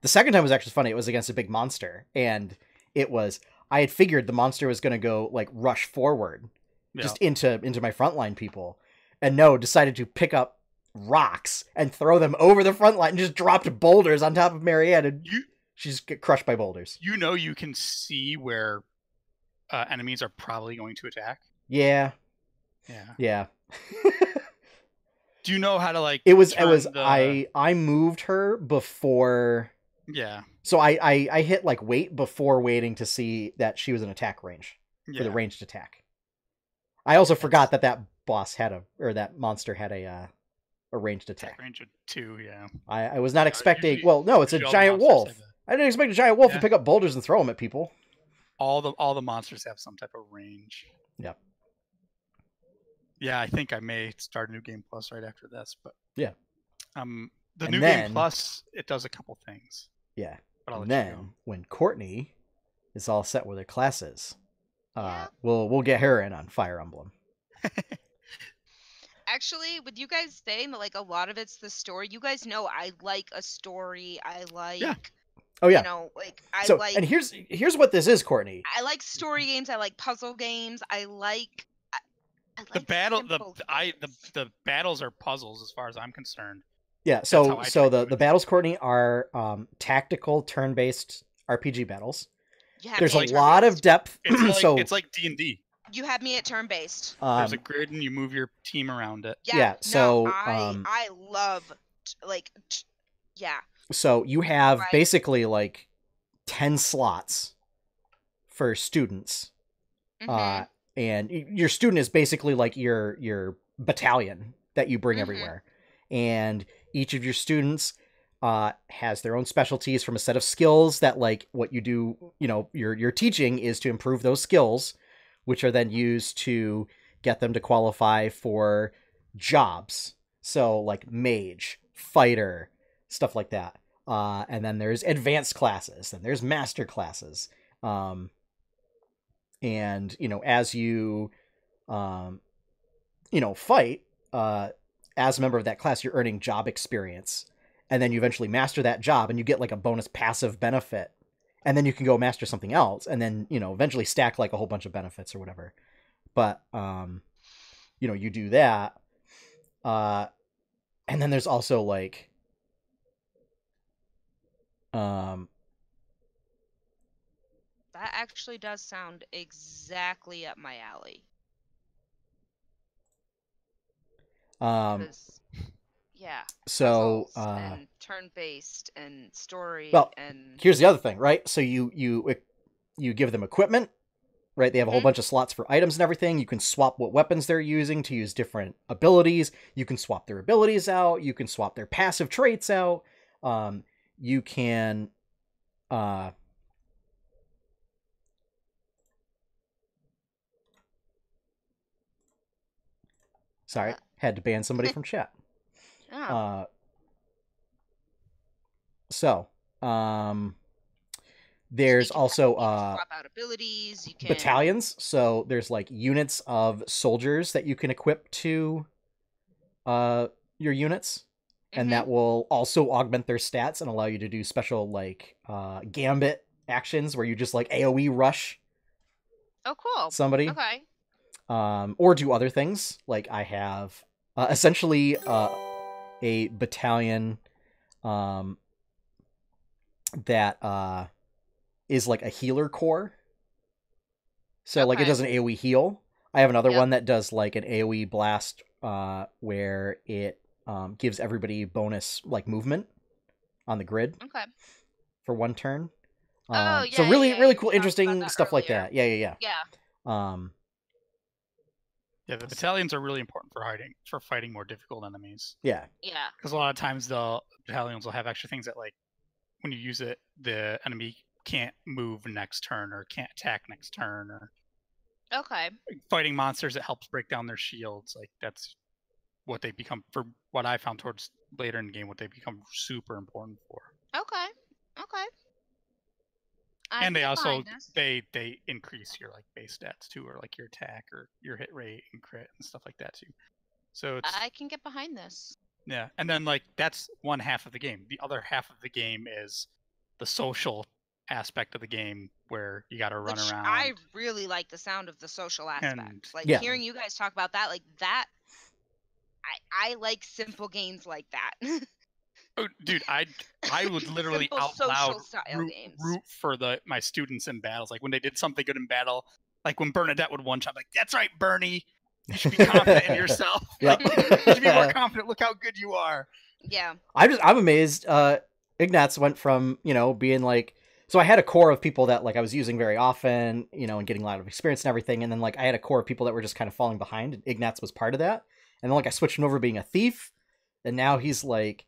The second time was actually funny. It was against a big monster, and I had figured the monster was gonna go like rush forward, just into my frontline people, and decided to pick up rocks and throw them over the front line and just dropped boulders on top of Marianne, and she's get crushed by boulders. You can see where enemies are probably going to attack. Yeah. Do you know how to like? I moved her before. Yeah. So I hit like wait before waiting to see that she was in attack range for the ranged attack. I also forgot that boss had that monster had a ranged attack. Range of 2, yeah. I was not expecting. Usually- well, no, it's a usually all the giant monsters wolf. have a- I didn't expect a giant wolf to Yeah. pick up boulders and throw them at people. all the monsters have some type of range. Yep. Yeah, I think I may start a new game plus right after this, but Yeah. The And new then- game plus, it does a couple things. Yeah. But I'll And let you then go. when Courtney is all set with her classes, Yeah. we'll get her in on Fire Emblem. Actually, with you guys saying that like a lot of it's the story, you guys know I like a story. I like Oh yeah. you know, like I So like and here's what this is, Courtney. I like story games, I like puzzle games, I like The battle, simple the battles are puzzles as far as I'm concerned. Yeah. how So I so treat the battles, Courtney, are tactical turn-based RPG battles. you have There's me a at lot of turn-based. depth. It's like so it's like D&D. You have me at turn based. There's a grid and you move your team around it. Yeah, No, so, I love yeah. So you have Right. basically like 10 slots for students. Mhm. And your student is basically like your battalion that you bring Mhm. everywhere. And each of your students has their own specialties from a set of skills that, like, what you do, your teaching is to improve those skills, which are then used to get them to qualify for jobs. So like mage, fighter, stuff like that. And then there's advanced classes, and there's master classes. And as you fight, as a member of that class, you're earning job experience, and then you eventually master that job and you get like a bonus passive benefit, and then you can go master something else, and then eventually stack like a whole bunch of benefits or whatever. But you do that, and then there's also like That actually does sound exactly up my alley. 'Cause, yeah. so puzzles and turn-based and story well, and here's the other thing, right? So you give them equipment, right? They have a whole bunch of slots for items and everything. You can swap what weapons they're using to use different abilities. You can swap their abilities out. You can swap their passive traits out. You can sorry, had to ban somebody from chat. oh, There's you can also swap out abilities. You can battalions. So there's like units of soldiers that you can equip to your units, and that will also augment their stats and allow you to do special like gambit actions where you just like AoE rush Oh, cool. somebody. Okay. Or do other things. Like I have essentially a battalion that is like a healer core. So like it Okay. does an AoE heal. I have another Yep. one that does like an AoE blast where it gives everybody bonus like movement on the grid Okay. for one turn. Oh, So yeah, really yeah, really you cool, talked interesting about that stuff like earlier. that. Yeah. Yeah. Yeah, the battalions are really important for fighting more difficult enemies. Yeah. Yeah. Because a lot of times the battalions will have extra things that, like, when you use it, the enemy can't move next turn or can't attack next turn, or Okay. fighting monsters, it helps break down their shields. Like, that's what they become, for what I found towards later in the game, what they become super important for. Okay. Okay. I And they can get also behind this. they increase your like base stats too, or like your attack or your hit rate and crit and stuff like that too. So it's I can get behind this. yeah, and then like that's one half of the game. The other half of the game is the social aspect of the game where you got to run Which around. I really like the sound of the social aspect. And- Like Yeah. hearing you guys talk about that, like that. I like simple games like that. Oh, dude, I would literally Simple out social loud style root, games. root for my students in battles. Like when they did something good in battle, like when Bernadette would one shot, like that's right, Bernie. You should be confident in yourself. Yep. Like, you should be more confident. Look how good you are. Yeah. I'm amazed. Ignatz went from being like So I had a core of people that like I was using very often, you know, and getting a lot of experience and everything. And then like I had a core of people that were just kind of falling behind. And Ignatz was part of that. And then like I switched him over to being a thief. And now he's like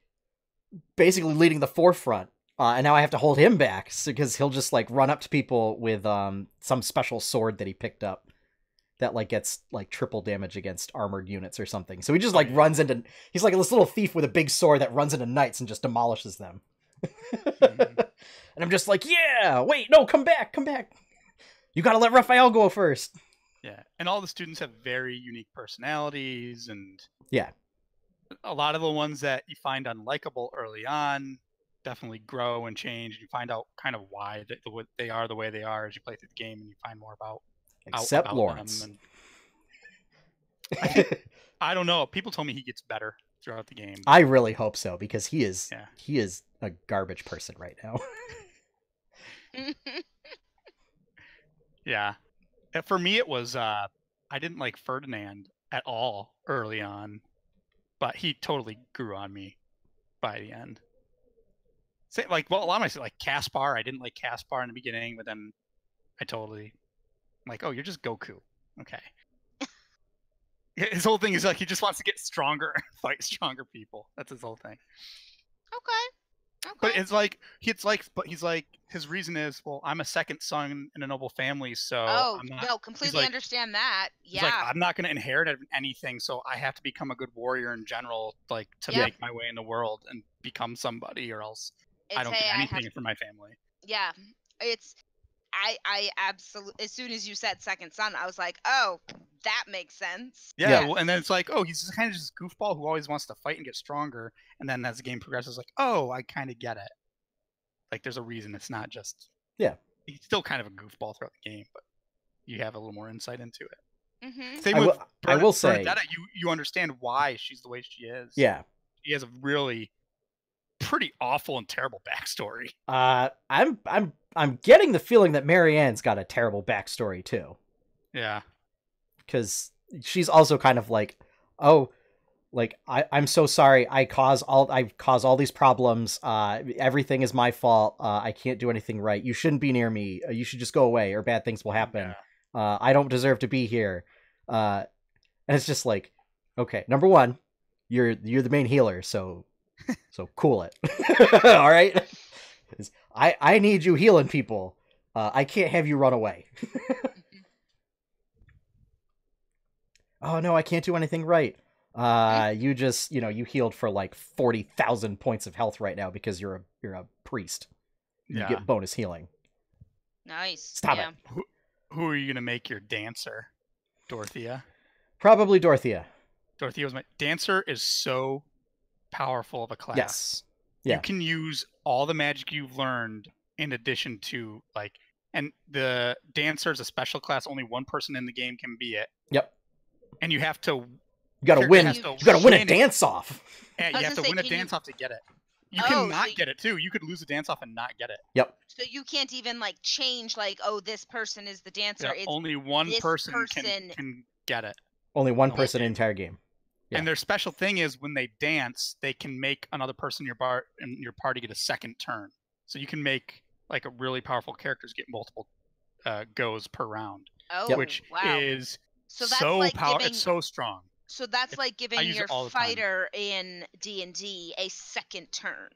basically leading the forefront. And now I have to hold him back because he'll just like run up to people with some special sword that he picked up that like gets like triple damage against armored units or something. So he just like runs into, he's like this little thief with a big sword that runs into knights and just demolishes them. And I'm just like, yeah, wait, no, come back. You gotta let Raphael go first. Yeah, and all the students have very unique personalities, and yeah, a lot of the ones that you find unlikable early on definitely grow and change. You find out kind of why they are the way they are as you play through the game, and you find more about except Lawrence. Them. I don't know. People told me he gets better throughout the game. I really hope so because he is a garbage person right now. Yeah. For me, it was I didn't like Ferdinand at all early on, but he totally grew on me by the end. Say, like, well, a lot of my like Caspar, I didn't like Caspar in the beginning, but then I totally like, oh, you're just Goku, okay. His whole thing is like he just wants to get stronger and fight stronger people. That's his whole thing. Okay. But he's like, his reason is, well, I'm a second son in a noble family, so I'm not, no, completely understand that. Yeah. He's like, I'm not going to inherit anything, so I have to become a good warrior in general, like to make my way in the world and become somebody, or else I don't get anything for my family. Yeah, I absolutely, as soon as you said second son, I was like, oh, that makes sense. Yeah. Well, and then it's like, oh, he's kind of just a goofball who always wants to fight and get stronger. And then as the game progresses, like, oh, I kind of get it. Like, there's a reason. It's not just he's still kind of a goofball throughout the game, but you have a little more insight into it. Mm-hmm. Same with I will say, you understand why she's the way she is. Yeah, she has a really pretty awful and terrible backstory. I'm getting the feeling that Marianne's got a terrible backstory too. Yeah. Because she's also kind of like, oh, like I'm so sorry. I cause all these problems. Everything is my fault. I can't do anything right. You shouldn't be near me. You should just go away, or bad things will happen. Yeah. I don't deserve to be here. And it's just like, okay, number one, you're the main healer, so cool it. All right. I need you healing people. I can't have you run away. Oh no, I can't do anything right. You just, you healed for like 40,000 points of health right now because you're a priest. You get bonus healing. Nice. Stop it. Who are you gonna make your dancer? Dorothea? Probably Dorothea. Dorothea was my dancer. Is so powerful of a class. Yes. Yeah. You can use all the magic you've learned in addition to and the dancer is a special class. Only one person in the game can be it. Yep. And you have to. You gotta win. You gotta win a dance off. And you have to win a dance off to get it. You can not get it too. You could lose a dance off and not get it. Yep. So you can't even change this person is the dancer. Yeah, it's only one person can get it. Only one person in the entire game. Yeah. And their special thing is when they dance, they can make another person in your party get a second turn. So you can make a really powerful characters get multiple goes per round. Oh, which wow. is that's powerful. It's so strong. So that's like giving your fighter in D&D a second turn.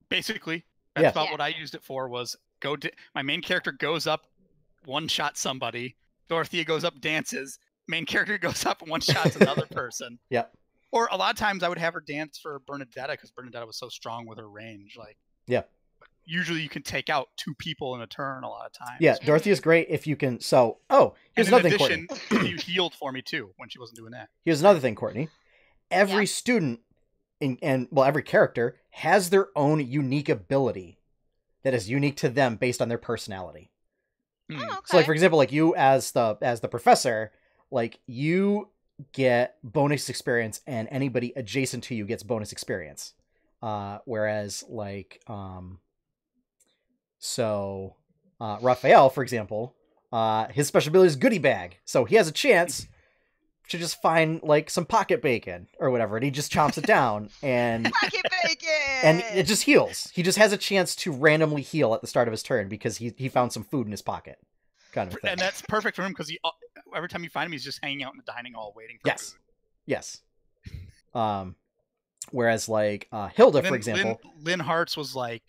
Basically, that's about what I used it for. Was my main character goes up, one shot somebody. Dorothea goes up, dances. Main character goes up, one shots another person. Yep. Or a lot of times I would have her dance for Bernadetta because Bernadetta was so strong with her range. Usually you can take out two people in a turn a lot of times. Yeah, Dorothea's great if you can. So, here's another thing, Courtney. You healed for me too when she wasn't doing that. Here's another thing, Courtney. Every student every character has their own unique ability that is unique to them based on their personality. Oh, okay. So, for example, you as the professor, you get bonus experience, and anybody adjacent to you gets bonus experience. Whereas Raphael, for example, his special ability is goodie bag. So he has a chance to just find like some pocket bacon or whatever, and he just chomps it down, and Pocket bacon! and it just heals. He just has a chance to randomly heal at the start of his turn because he found some food in his pocket, kind of thing. And that's perfect for him because every time you find him, he's just hanging out in the dining hall waiting for food. Yes. Whereas like Hilda, for example, Lynn Hart's was like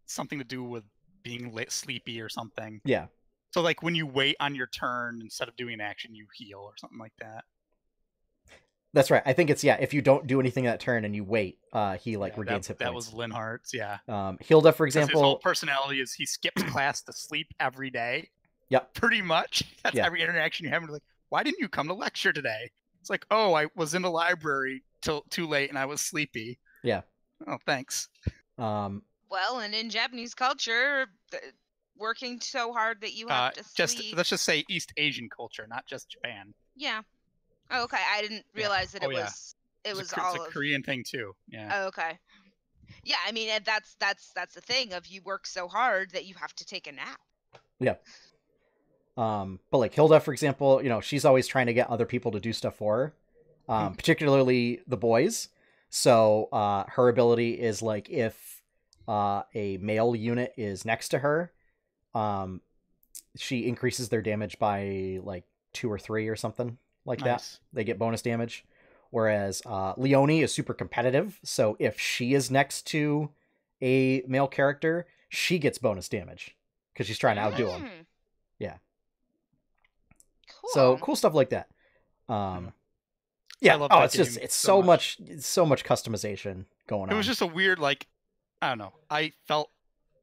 something to do with being sleepy or something. Yeah. So like when you wait on your turn instead of doing an action, you heal or something like that. That's right. I think it's if you don't do anything that turn and you wait, he like regains hit points. That was Lynn Hart's, yeah. Hilda, for example, his whole personality is he skips class to sleep every day. Yep. Pretty much. That's every interaction you have. Like, why didn't you come to lecture today? It's like, oh, I was in the library till too late and I was sleepy. Yeah. Oh, thanks. Well, and in Japanese culture, working so hard that you have to sleep. Let's just say East Asian culture, not just Japan. Yeah. Oh, okay. I didn't realize that it was it's all a Korean thing too. Yeah. Oh, okay. Yeah, I mean that's the thing of you work so hard that you have to take a nap. Yeah. But like Hilda, for example, she's always trying to get other people to do stuff for her, particularly the boys. So her ability is like if a male unit is next to her, she increases their damage by like 2 or 3 or something like that. They get bonus damage. Whereas Leonie is super competitive. So if she is next to a male character, she gets bonus damage because she's trying to outdo him. Yeah. Cool. So cool stuff like that. Yeah. It's so much customization going on. It was just a weird, like, I don't know. I felt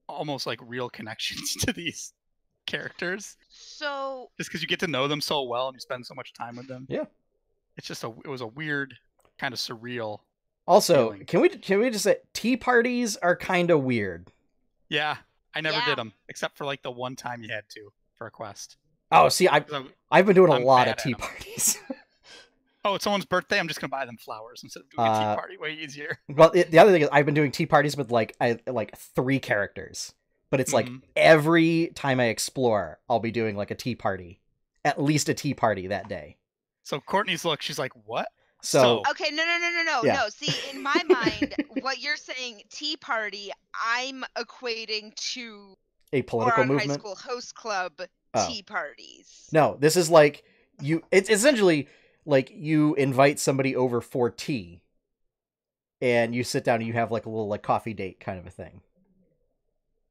almost like real connections to these characters. So just because you get to know them so well and you spend so much time with them. Yeah. It's just it was a weird kind of surreal. Also, feeling. can we just say tea parties are kind of weird? Yeah, I never did them except for like the one time you had to for a quest. Oh, see, I've been doing a lot of tea parties. Oh, it's someone's birthday. I'm just gonna buy them flowers instead of doing a tea party. Way easier. Well, the other thing is I've been doing tea parties with like 3 characters, but it's like every time I explore, I'll be doing like a tea party, at least a tea party that day. So Courtney's look, she's like, what? So okay, no. Yeah. No, see, in my mind, what you're saying, tea party, I'm equating to a political movement. High school host club tea parties. No, this is like it's essentially like you invite somebody over for tea, and you sit down and you have like a little like coffee date kind of a thing.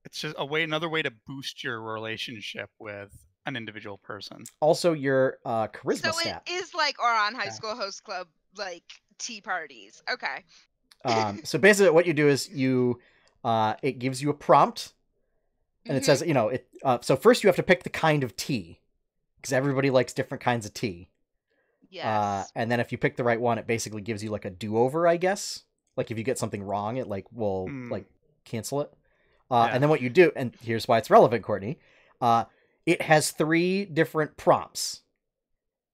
It's just another way to boost your relationship with an individual person. Also, your charisma stat. So it is like Oran High School Host Club, like tea parties. Okay. So basically, what you do is it gives you a prompt, and it says so first you have to pick the kind of tea, because everybody likes different kinds of tea. Yes. And then if you pick the right one, it basically gives you like a do-over, I guess. Like if you get something wrong, it like will like cancel it. And then what you do, and here's why it's relevant, Courtney. It has 3 different prompts.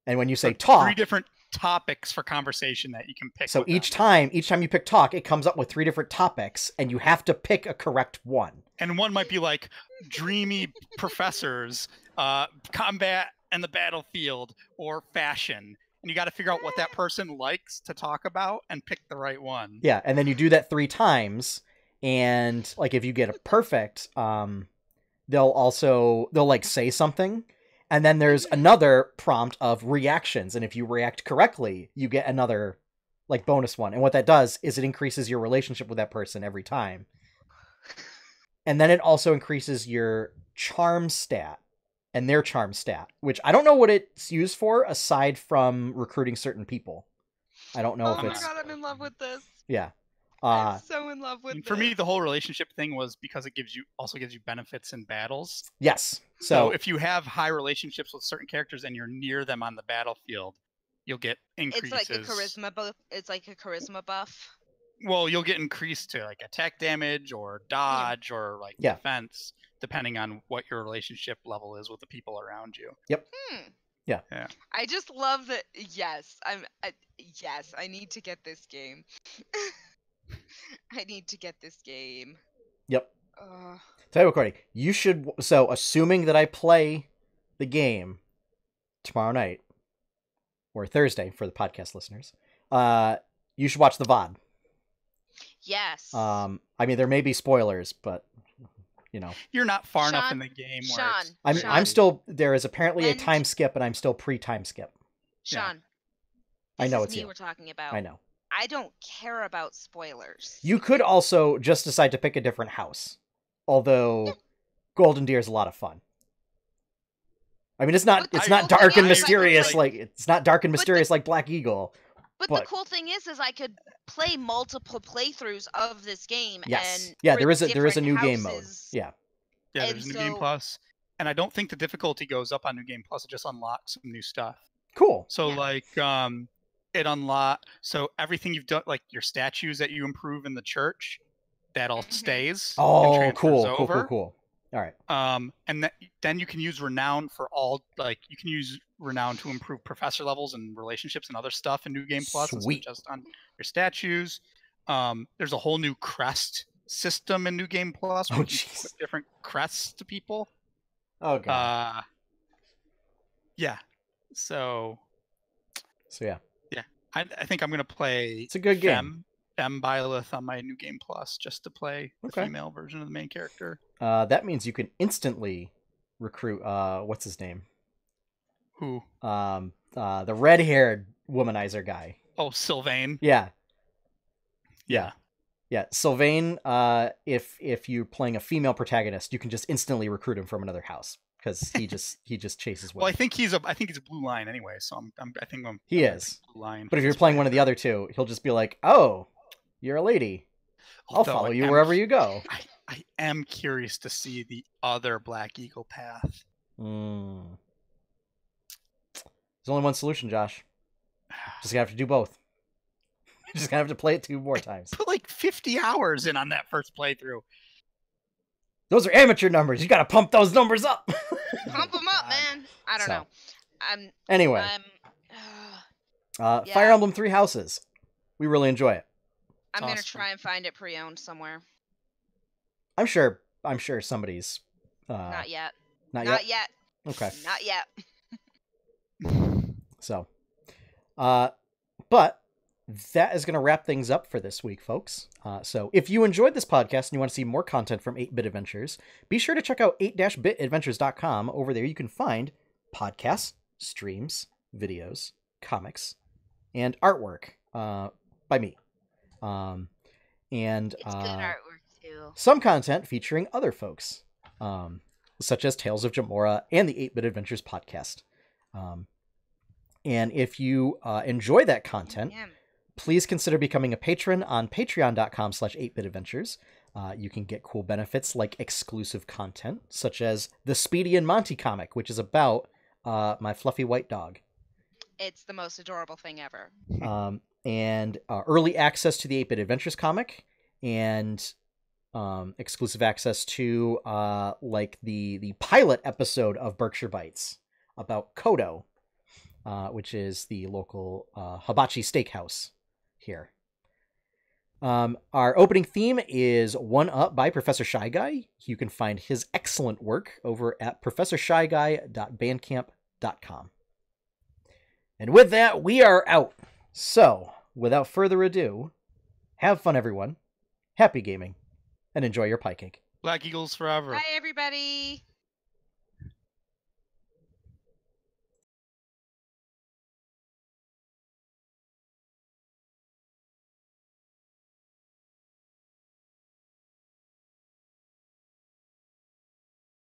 And when you say talk... 3 different topics for conversation that you can pick. So each time you pick talk, it comes up with 3 different topics, and you have to pick a correct one. And one might be like dreamy professors, combat and the battlefield, or fashion. And you got to figure out what that person likes to talk about and pick the right one. Yeah, and then you do that 3 times, and like if you get a perfect... they'll like say something, and then there's another prompt of reactions, and if you react correctly, you get another like bonus one. And what that does is it increases your relationship with that person every time. And then it also increases your charm stat and their charm stat, which I don't know what it's used for aside from recruiting certain people. I don't know if it's... Oh my god, I'm in love with this. Yeah. I'm so in love with this. For me, the whole relationship thing was because it also gives you benefits in battles. Yes. So if you have high relationships with certain characters and you're near them on the battlefield, you'll get increases. It's like a charisma buff. It's like a charisma buff. Well, you'll get increased to like attack damage or dodge or like defense, depending on what your relationship level is with the people around you. Yep. Yeah. I just love that. Yes, I need to get this game. I need to get this game. Yep. Tell you what, Courtney, you should... So, assuming that I play the game tomorrow night, or Thursday for the podcast listeners, you should watch the VOD. Yes. I mean, there may be spoilers, but you're not far enough Sean, in the game. I'm still. There is apparently a time skip, and I'm still pre-time skip. Sean, I know this it's is me you. we're talking about. I know. I don't care about spoilers. You could also just decide to pick a different house, although Golden Deer is a lot of fun. I mean, it's not dark and mysterious like Black Eagle. But the cool thing is I could play multiple playthroughs of this game. Yes. And Yeah, there is a new game mode. Yeah. Yeah, there's New Game Plus. And I don't think the difficulty goes up on New Game Plus. It just unlocks some new stuff. Cool. So it unlocks, so everything you've done, like your statues that you improve in the church, that all stays. Oh, cool. All right. And then you can use renown for all, like you can use renown to improve professor levels and relationships and other stuff in New Game Plus. Sweet. Just on your statues. There's a whole new crest system in New Game Plus. Oh, jeez. With different crests to people. Oh god. Yeah. So yeah. Yeah. I think I'm gonna play. It's a good game. Femme Byleth on my New Game Plus just to play the female version of the main character. That means you can instantly recruit. What's his name? Who? The red-haired womanizer guy. Oh, Sylvain. Yeah. Sylvain. If you're playing a female protagonist, you can just instantly recruit him from another house because he just chases women. Well, I think he's a blue line anyway, so he is blue line. But if you're playing one of the other two, he'll just be like, "Oh, you're a lady. I'll follow you wherever you go." I am curious to see the other Black Eagle path. There's only one solution, Josh. Just gonna have to do both. You're just gonna have to play it 2 more times. Put like 50 hours in on that first playthrough. Those are amateur numbers. You gotta pump those numbers up. Pump them up, man. I don't know. Anyway. Fire Emblem 3 Houses. We really enjoy it. I'm gonna try and find it pre-owned somewhere. I'm sure somebody's. Not yet. Not yet. Okay. Not yet. So, but that is going to wrap things up for this week, folks. So if you enjoyed this podcast and you want to see more content from 8-Bit Adventures, be sure to check out 8-bitadventures.com. Over there you can find podcasts, streams, videos, comics, and artwork by me. And it's good artwork too. Some content featuring other folks, such as Tales of Jamora and the 8-Bit Adventures podcast. And if you enjoy that content, please consider becoming a patron on patreon.com/8bitadventures. You can get cool benefits like exclusive content, such as the Speedy and Monty comic, which is about my fluffy white dog. It's the most adorable thing ever. And early access to the 8-Bit Adventures comic, and exclusive access to like the pilot episode of Berkshire Bites about Kodo, which is the local hibachi steakhouse here. Our opening theme is One Up by Professor Shy Guy. You can find his excellent work over at professorshyguy.bandcamp.com. And with that, we are out. So, without further ado, have fun, everyone. Happy gaming, and enjoy your pie cake. Black Eagles forever. Bye, everybody.